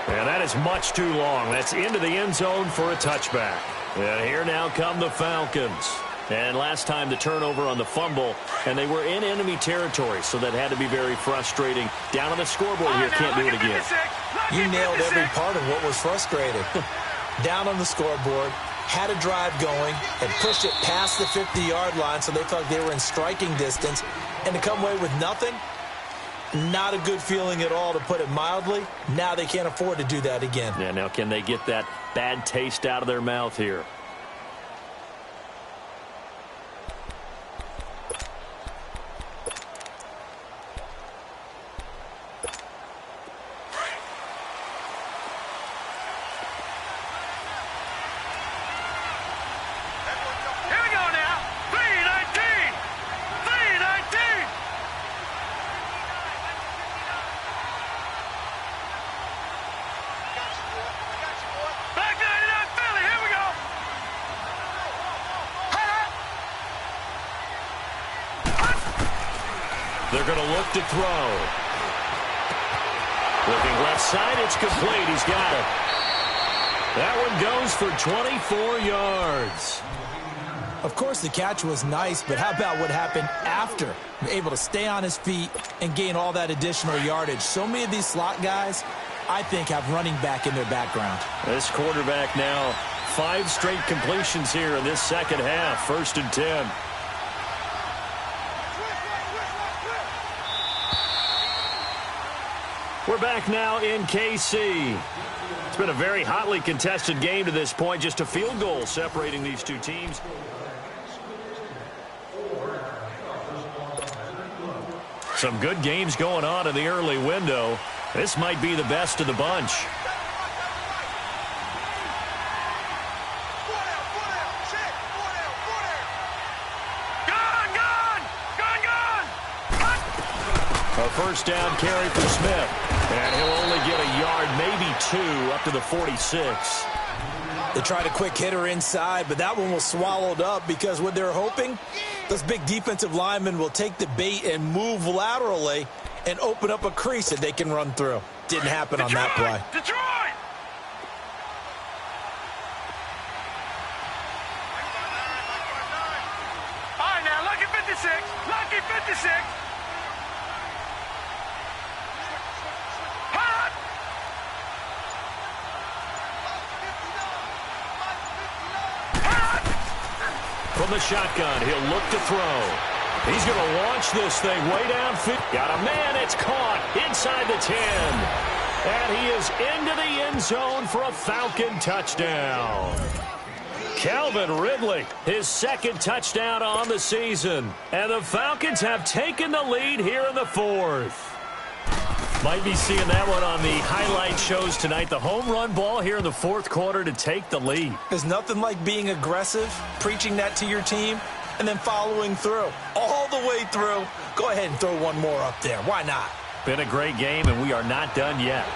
B: And that is much too long. That's into the end zone for a touchback. And here now come the Falcons. And last time the turnover on the fumble, and they were in enemy territory, so that had to be very frustrating. Down on the scoreboard here, can't do it again.
C: You nailed every part of what was frustrating. Down on the scoreboard, had a drive going, and pushed it past the 50-yard line, so they felt like they were in striking distance. And to come away with nothing, not a good feeling at all, to put it mildly. Now they can't afford to do that again.
B: Yeah, now can they get that bad taste out of their mouth here? They're going to look to throw. Looking left side, it's complete. He's got it. That one goes for 24 yards.
C: Of course, the catch was nice, but how about what happened after? Able to stay on his feet and gain all that additional yardage. So many of these slot guys, I think, have running back in their background.
B: This quarterback now, 5 straight completions here in this second half. 1st and 10. We're back now in KC. It's been a very hotly contested game to this point. Just a field goal separating these two teams. Some good games going on in the early window. This might be the best of the bunch. A first down carry for Smith. And he'll only get a yard, maybe 2, up to the 46.
C: They tried a quick hitter inside, but that one was swallowed up because what they're hoping, those big defensive linemen will take the bait and move laterally and open up a crease that they can run through. Didn't happen on that play.
D: Detroit! All right, now, lucky 56. Lucky 56.
B: From the shotgun, he'll look to throw. He's going to launch this thing way downfield. Got a man, it's caught inside the 10. And he is into the end zone for a Falcon touchdown. Calvin Ridley, his 2nd touchdown on the season. And the Falcons have taken the lead here in the 4th. Might be seeing that one on the highlight shows tonight. The home run ball here in the 4th quarter to take the lead.
C: There's nothing like being aggressive, preaching that to your team, and then following through. All the way through. Go ahead and throw one more up there. Why not?
B: Been a great game, and we are not done yet.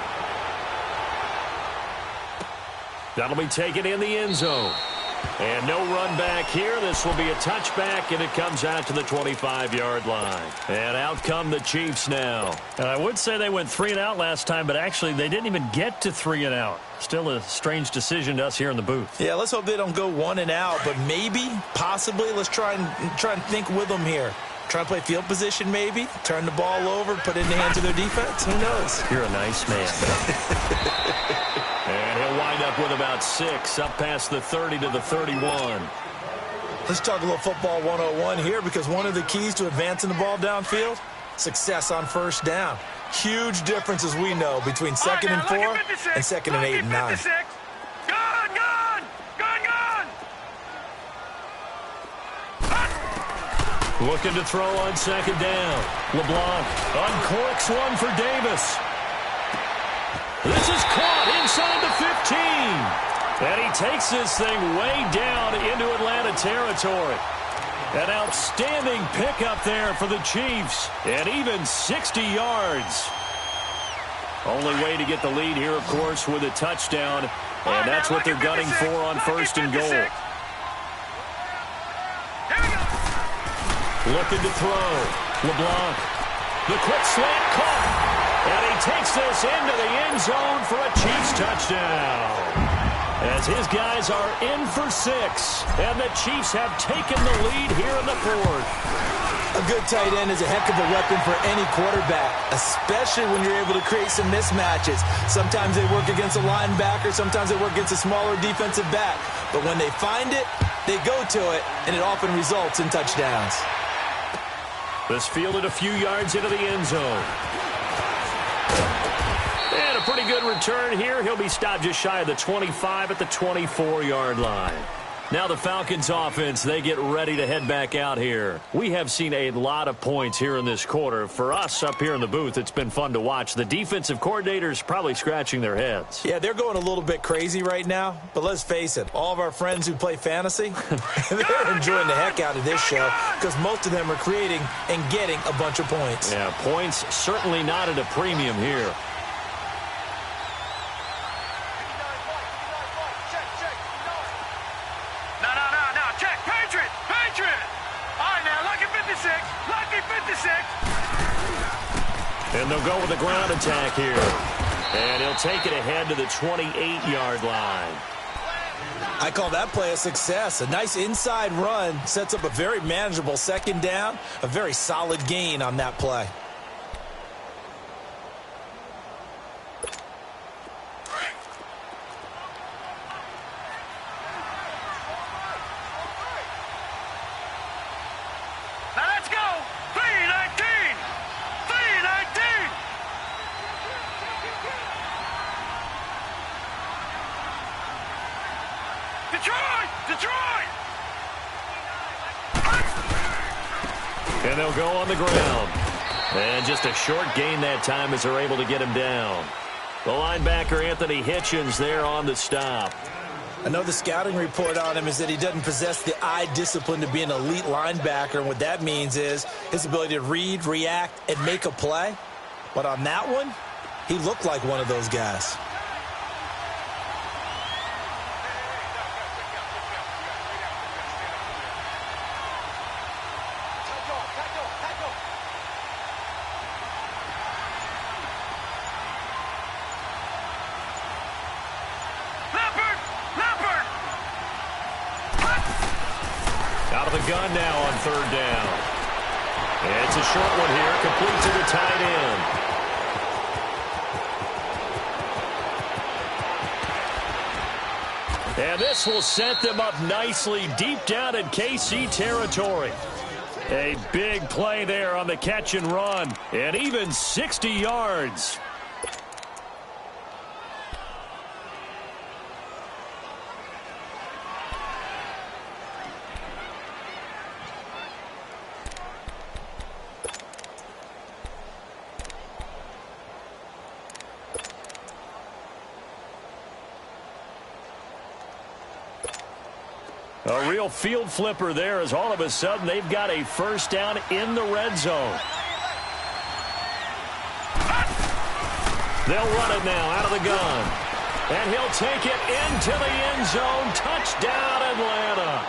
B: That'll be taken in the end zone. And no run back here. This will be a touchback, and it comes out to the 25-yard line. And out come the Chiefs now.
F: I would say they went 3 and out last time, but actually they didn't even get to 3 and out. Still a strange decision to us here in the booth.
C: Yeah, let's hope they don't go 1 and out, but maybe, possibly, let's try and think with them here. Try and play field position maybe, turn the ball over, put it in the hands of their defense. Who knows?
F: You're a nice man.
B: And he'll wind up with about 6, up past the 30 to the 31.
C: Let's talk a little football 101 here, because one of the keys to advancing the ball downfield, success on first down. Huge difference, as we know, between 2nd and 4 and 2nd and 8 and 9.
B: Looking to throw on 2nd down. LeBlanc uncorks one for Davis. This is caught inside the 15. And he takes this thing way down into Atlanta territory. An outstanding pickup there for the Chiefs. And even 60 yards. Only way to get the lead here, of course, with a touchdown. And that's what they're gunning for on first and goal. Looking to throw. LeBlanc. The quick slant caught. And he takes this into the end zone for a Chiefs touchdown. As his guys are in for 6. And the Chiefs have taken the lead here in the fourth.
C: A good tight end is a heck of a weapon for any quarterback, especially when you're able to create some mismatches. Sometimes they work against a linebacker, sometimes they work against a smaller defensive back. But when they find it, they go to it, and it often results in touchdowns.
B: This fielded a few yards into the end zone. And a pretty good return here. He'll be stopped just shy of the 25 at the 24-yard line. Now the Falcons offense, they get ready to head back out here. We have seen a lot of points here in this quarter. For us up here in the booth, it's been fun to watch. The defensive coordinators probably scratching their heads.
C: Yeah, they're going a little bit crazy right now. But let's face it, all of our friends who play fantasy, they're enjoying the heck out of this show because most of them are creating and getting a bunch of points.
B: Yeah, points certainly not at a premium here. And they'll go with a ground attack here. And he'll take it ahead to the 28-yard line.
C: I call that play a success. A nice inside run sets up a very manageable second down. A very solid gain on that play.
B: And they'll go on the ground. And just a short gain that time as they're able to get him down. The linebacker, Anthony Hitchens, there on the stop.
C: I know the scouting report on him is that he doesn't possess the eye discipline to be an elite linebacker. And what that means is his ability to read, react, and make a play. But on that one, he looked like one of those guys.
B: Gun now on third down. It's a short one here, complete to the tight end. And this will set them up nicely deep down in KC territory. A big play there on the catch and run, and even 60 yards. A real field flipper there as all of a sudden they've got a first down in the red zone. They'll run it now out of the gun. And he'll take it into the end zone. Touchdown, Atlanta.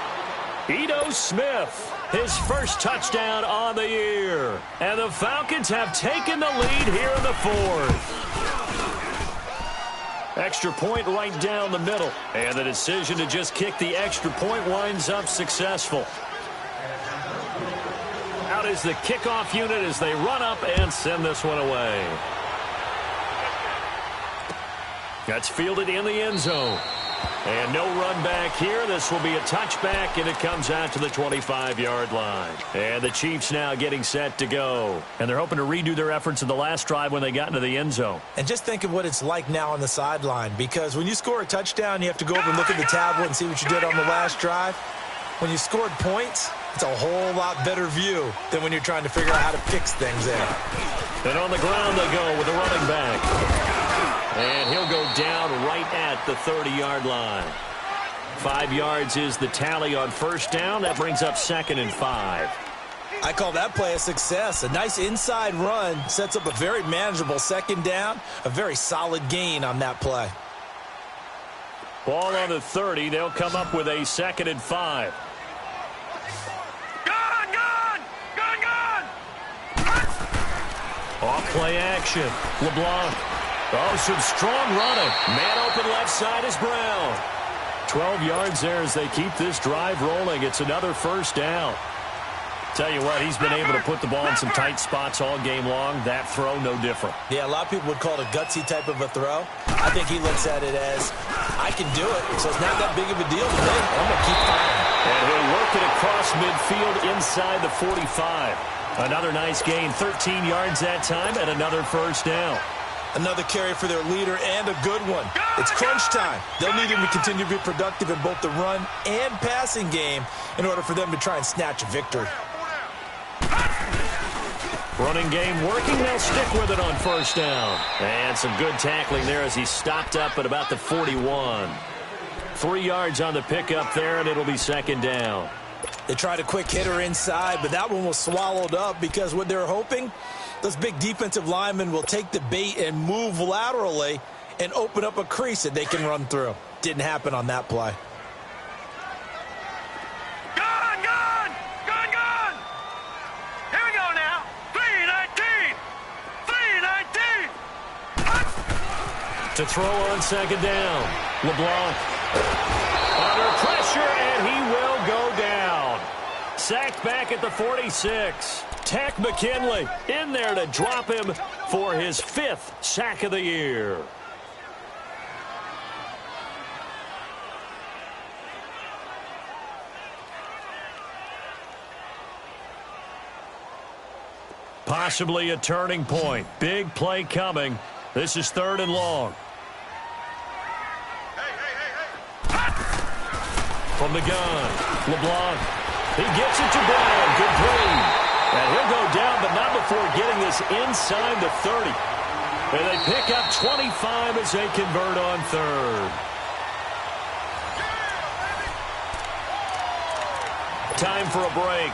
B: Ito Smith, his first touchdown on the year. And the Falcons have taken the lead here in the fourth. Extra point right down the middle. And the decision to just kick the extra point winds up successful. Out is the kickoff unit as they run up and send this one away. That's fielded in the end zone. And no run back here. This will be a touchback, and it comes out to the 25-yard line. And the Chiefs now getting set to go. And they're hoping to redo their efforts in the last drive when they got into the end zone.
C: And just think of what it's like now on the sideline, because when you score a touchdown, you have to go over and look at the tablet and see what you did on the last drive. When you scored points, it's a whole lot better view than when you're trying to figure out how to fix things there.
B: And on the ground they go with the running back. And he'll go down right at the 30-yard line. 5 yards is the tally on first down. That brings up 2nd and 5.
C: I call that play a success. A nice inside run sets up a very manageable 2nd down. A very solid gain on that play.
B: Ball on the 30. They'll come up with a 2nd and 5. Off play action. LeBlanc. Oh, some strong running. Man open left side is Brown. 12 yards there as they keep this drive rolling. It's another first down. Tell you what, he's been able to put the ball in some tight spots all game long. That throw, no different.
C: Yeah, a lot of people would call it a gutsy type of a throw. I think he looks at it as, I can do it, so it's not that big of a deal to me. I'm going to keep firing.
B: And he'll work it across midfield inside the 45. Another nice gain, 13 yards that time, and another first down.
C: Another carry for their leader, and a good one. It's crunch time. They'll need him to continue to be productive in both the run and passing game in order for them to try and snatch a victory.
B: Running game working. They'll stick with it on first down. And some good tackling there as he stopped up at about the 41. 3 yards on the pickup there, and it'll be 2nd down.
C: They tried a quick hitter inside, but that one was swallowed up because what they're hoping, those big defensive linemen will take the bait and move laterally and open up a crease that they can run through. Didn't happen on that play.
B: To throw on 2nd down. LeBlanc under pressure, and he will go down. Sacked back at the 46. Tack McKinley in there to drop him for his 5th sack of the year. Possibly a turning point. Big play coming. This is 3rd and long. From the gun, LeBlanc. He gets it to Brown. Good play. And he'll go down, but not before getting this inside the 30. And they pick up 25 as they convert on 3rd. Time for a break.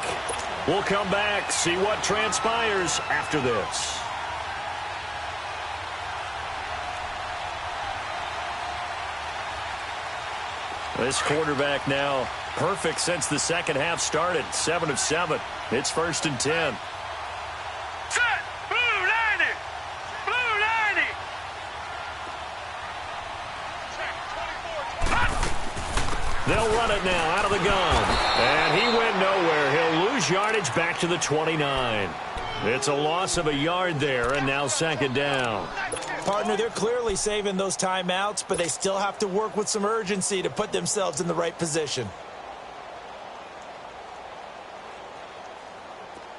B: We'll come back, see what transpires after this. This quarterback now perfect since the second half started. 7 of 7. It's 1st and 10.
D: Set! Blue 90! Blue 90!
B: They'll run it now out of the gun. And he went nowhere. He'll lose yardage back to the 29. It's a loss of a yard there, and now 2nd down.
C: Partner, they're clearly saving those timeouts, but they still have to work with some urgency to put themselves in the right position.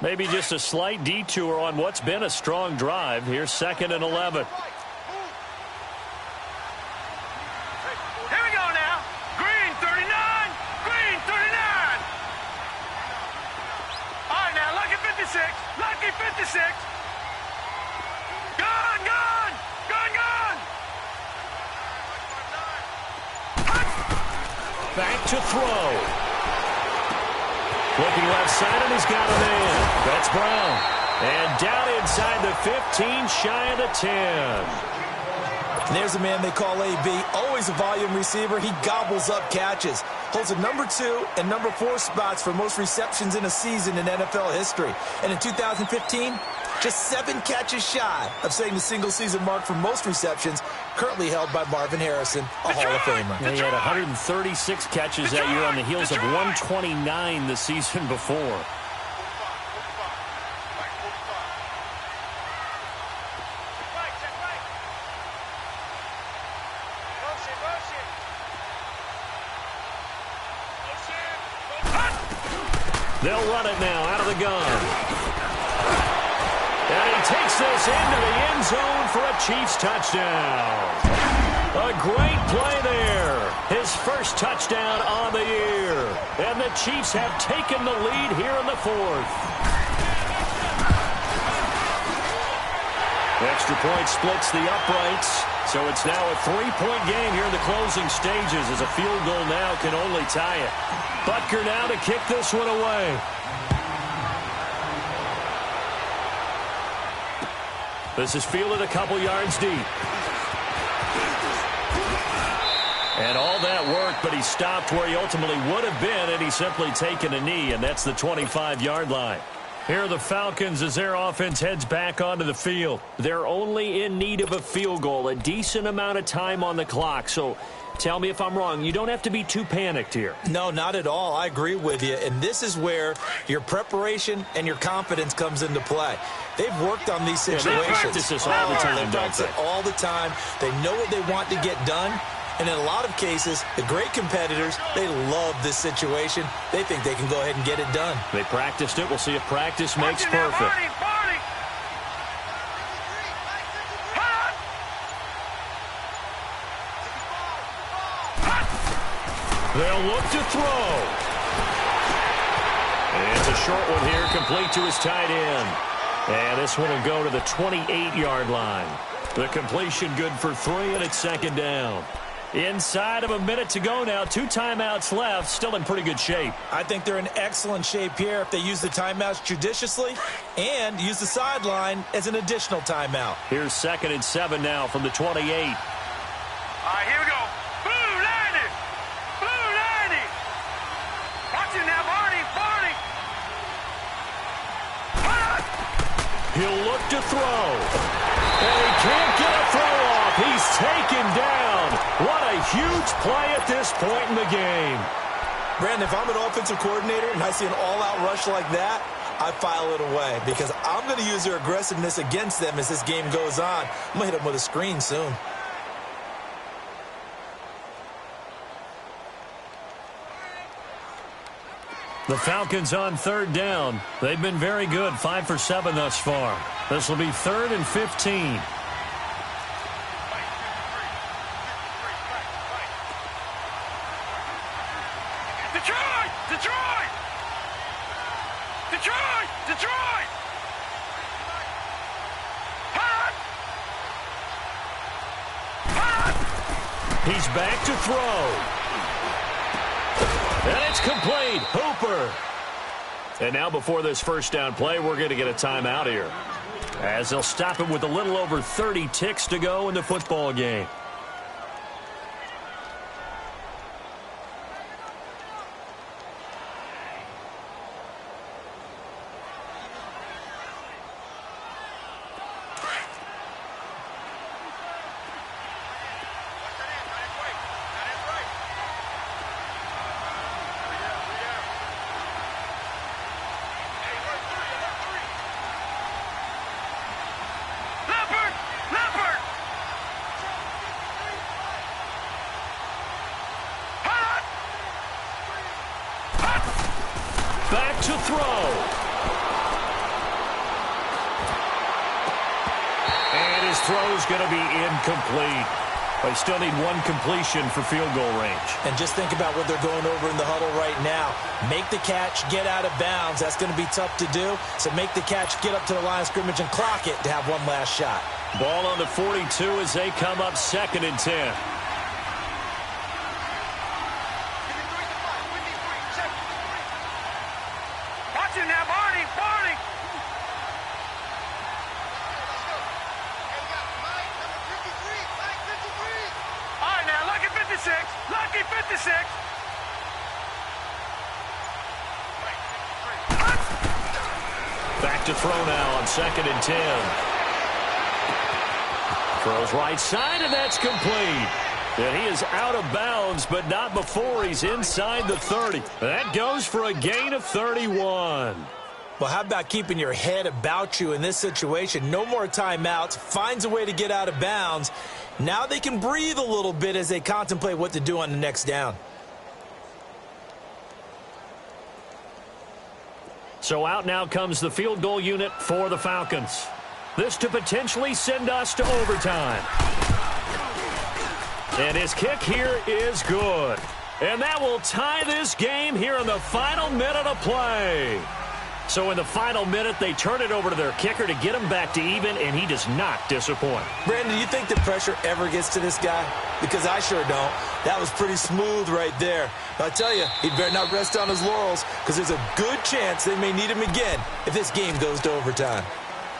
B: Maybe just a slight detour on what's been a strong drive. Here's 2nd and 11.
D: Here we go now. Green 39. Green 39. All right, now, lucky 56. Lucky 56. Gun, gun. Gun, gun.
B: Back to throw. Looking left side, and he's got a man. That's Brown. And down inside the 15, shy of the 10.
C: And there's a man they call AB. Always a volume receiver. He gobbles up catches. Holds a number 2 and number 4 spots for most receptions in a season in NFL history. And in 2015, just 7 catches shy of setting the single-season mark for most receptions, currently held by Marvin Harrison, a Hall of Famer.
B: Yeah, he had 136 catches that year on the heels of 129 the season before. They'll run it now out of the gun. And he takes this into the end zone for a Chiefs touchdown. A great play there. His first touchdown on the year. And the Chiefs have taken the lead here in the 4th. Extra point splits the uprights. So it's now a 3-point game here in the closing stages as a field goal now can only tie it. Butker now to kick this one away. This is fielded a couple yards deep. And all that work, but he stopped where he ultimately would have been, and he's simply taken a knee, and that's the 25-yard line. Here are the Falcons as their offense heads back onto the field. They're only in need of a field goal, a decent amount of time on the clock. So tell me if I'm wrong. You don't have to be too panicked here.
C: No, not at all. I agree with you. And this is where your preparation and your confidence comes into play. They've worked on these situations.
B: Yeah, they practice this all the time.
C: They practice it all the time. They know what they want to get done. And in a lot of cases, the great competitors, they love this situation. They think they can go ahead and get it done.
B: They practiced it. We'll see if practice makes perfect. They'll look to throw. And it's a short one here, complete to his tight end. And this one will go to the 28-yard line. The completion good for 3, and it's second down. Inside of a minute to go now. 2 timeouts left. Still in pretty good shape.
C: I think they're in excellent shape here if they use the timeouts judiciously and use the sideline as an additional timeout.
B: Here's 2nd and 7 now from the 28.
D: All right, here we go. Blue 90. Blue 90. Watch it now, Barney. Barney.
B: He'll look to throw. And he can't get a throw off. He's taken down. What a huge play at this point in the game.
C: Brandon, if I'm an offensive coordinator and I see an all-out rush like that, I file it away because I'm going to use their aggressiveness against them as this game goes on. I'm going to hit them with a screen soon.
B: The Falcons on 3rd down. They've been very good, 5 for 7 thus far. This will be 3rd and 15.
D: Detroit! Detroit! Detroit! Detroit! Hot! Hot!
B: He's back to throw. And it's complete. Hooper. And now before this first down play, we're going to get a timeout here, as they'll stop him with a little over 30 ticks to go in the football game. Back to throw. And his throw's going to be incomplete. They still need 1 completion for field goal range.
C: And just think about what they're going over in the huddle right now. Make the catch, get out of bounds. That's going to be tough to do. So make the catch, get up to the line of scrimmage, and clock it to have one last shot.
B: Ball on the 42 as they come up 2nd and 10.
D: Now, Barney, Barney. All right, now, lucky 56. Lucky 56.
B: Back to throw now on 2nd and 10. Throws right side, and that's complete. And he is out of bounds, but not before he's inside the 30. That goes for a gain of 31.
C: Well, how about keeping your head about you in this situation? No more timeouts. Finds a way to get out of bounds. Now they can breathe a little bit as they contemplate what to do on the next down.
B: So out now comes the field goal unit for the Falcons. This to potentially send us to overtime. And his kick here is good. And that will tie this game here in the final minute of play.
F: So in the final minute, they turn it over to their kicker to get him back to even, and he does not disappoint.
C: Brandon, do you think the pressure ever gets to this guy? Because I sure don't. That was pretty smooth right there. But I tell you, he'd better not rest on his laurels because there's a good chance they may need him again if this game goes to overtime.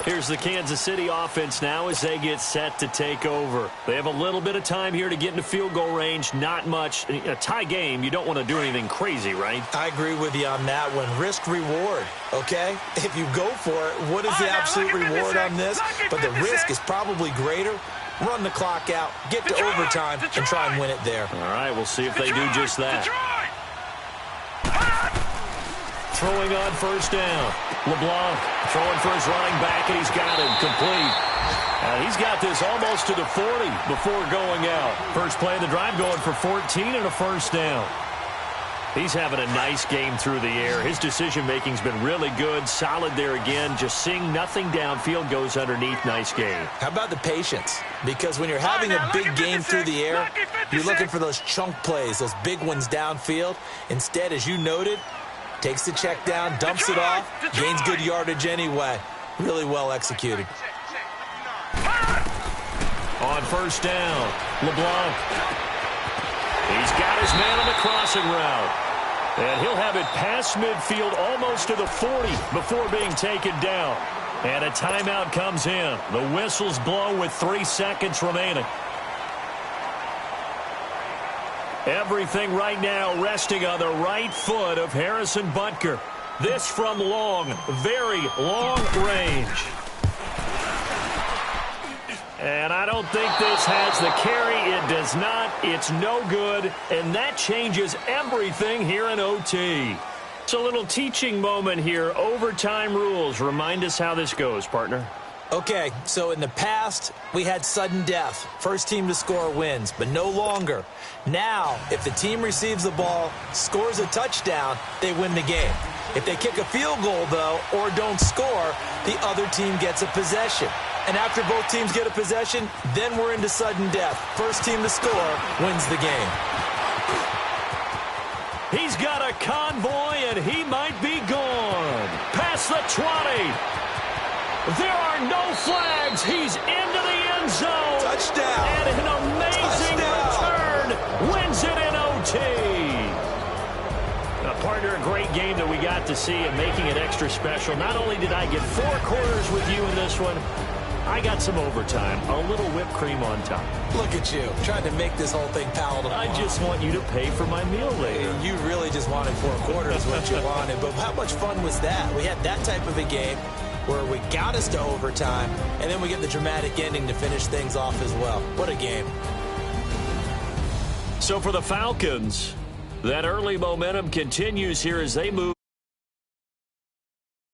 F: Here's the Kansas City offense now as they get set to take over. They have a little bit of time here to get into field goal range, not much. A tie game, you don't want to do anything crazy, right?
C: I agree with you on that one. Risk-reward, okay? If you go for it, what is the absolute reward on this? But the risk is probably greater. Run the clock out, get to overtime, and try and win it there.
F: All right, we'll see if they do just that. Throwing on first down. LeBlanc throwing for his running back, and he's got him complete. He's got this almost to the 40 before going out. First play of the drive going for 14 and a first down. He's having a nice game through the air. His decision-making's been really good. Solid there again. Just seeing nothing downfield goes underneath. Nice game.
C: How about the patience? Because when you're having a big game through the air, you're looking for those chunk plays, those big ones downfield. Instead, as you noted, takes the check down, dumps it off, gains good yardage anyway. Really well executed.
F: On first down, LeBlanc. He's got his man on the crossing route. And he'll have it past midfield almost to the 40 before being taken down. And a timeout comes in. The whistles blow with 3 seconds remaining. Everything right now resting on the right foot of Harrison Butker. This from long, very long range. And I don't think this has the carry. It does not. It's no good. And that changes everything here in OT. It's a little teaching moment here. Overtime rules. Remind us how this goes, partner.
C: Okay, so in the past, we had sudden death. First team to score wins, but no longer. Now, if the team receives the ball, scores a touchdown, they win the game. If they kick a field goal, though, or don't score, the other team gets a possession. And after both teams get a possession, then we're into sudden death. First team to score wins the game.
F: He's got a convoy, and he might be gone. Past the 20. There are no flags. He's into the end zone.
C: Touchdown.
F: And an amazing return wins it in OT. Now, partner, a great game that we got to see and making it extra special. Not only did I get 4 quarters with you in this one, I got some overtime, a little whipped cream on top.
C: Look at you, trying to make this whole thing palatable.
F: I just want you to pay for my meal later.
C: You really just wanted 4 quarters, what you wanted. But how much fun was that? We had that type of a game where we got us to overtime, and then we get the dramatic ending to finish things off as well. What a game.
F: So for the Falcons, that early momentum continues here as they move.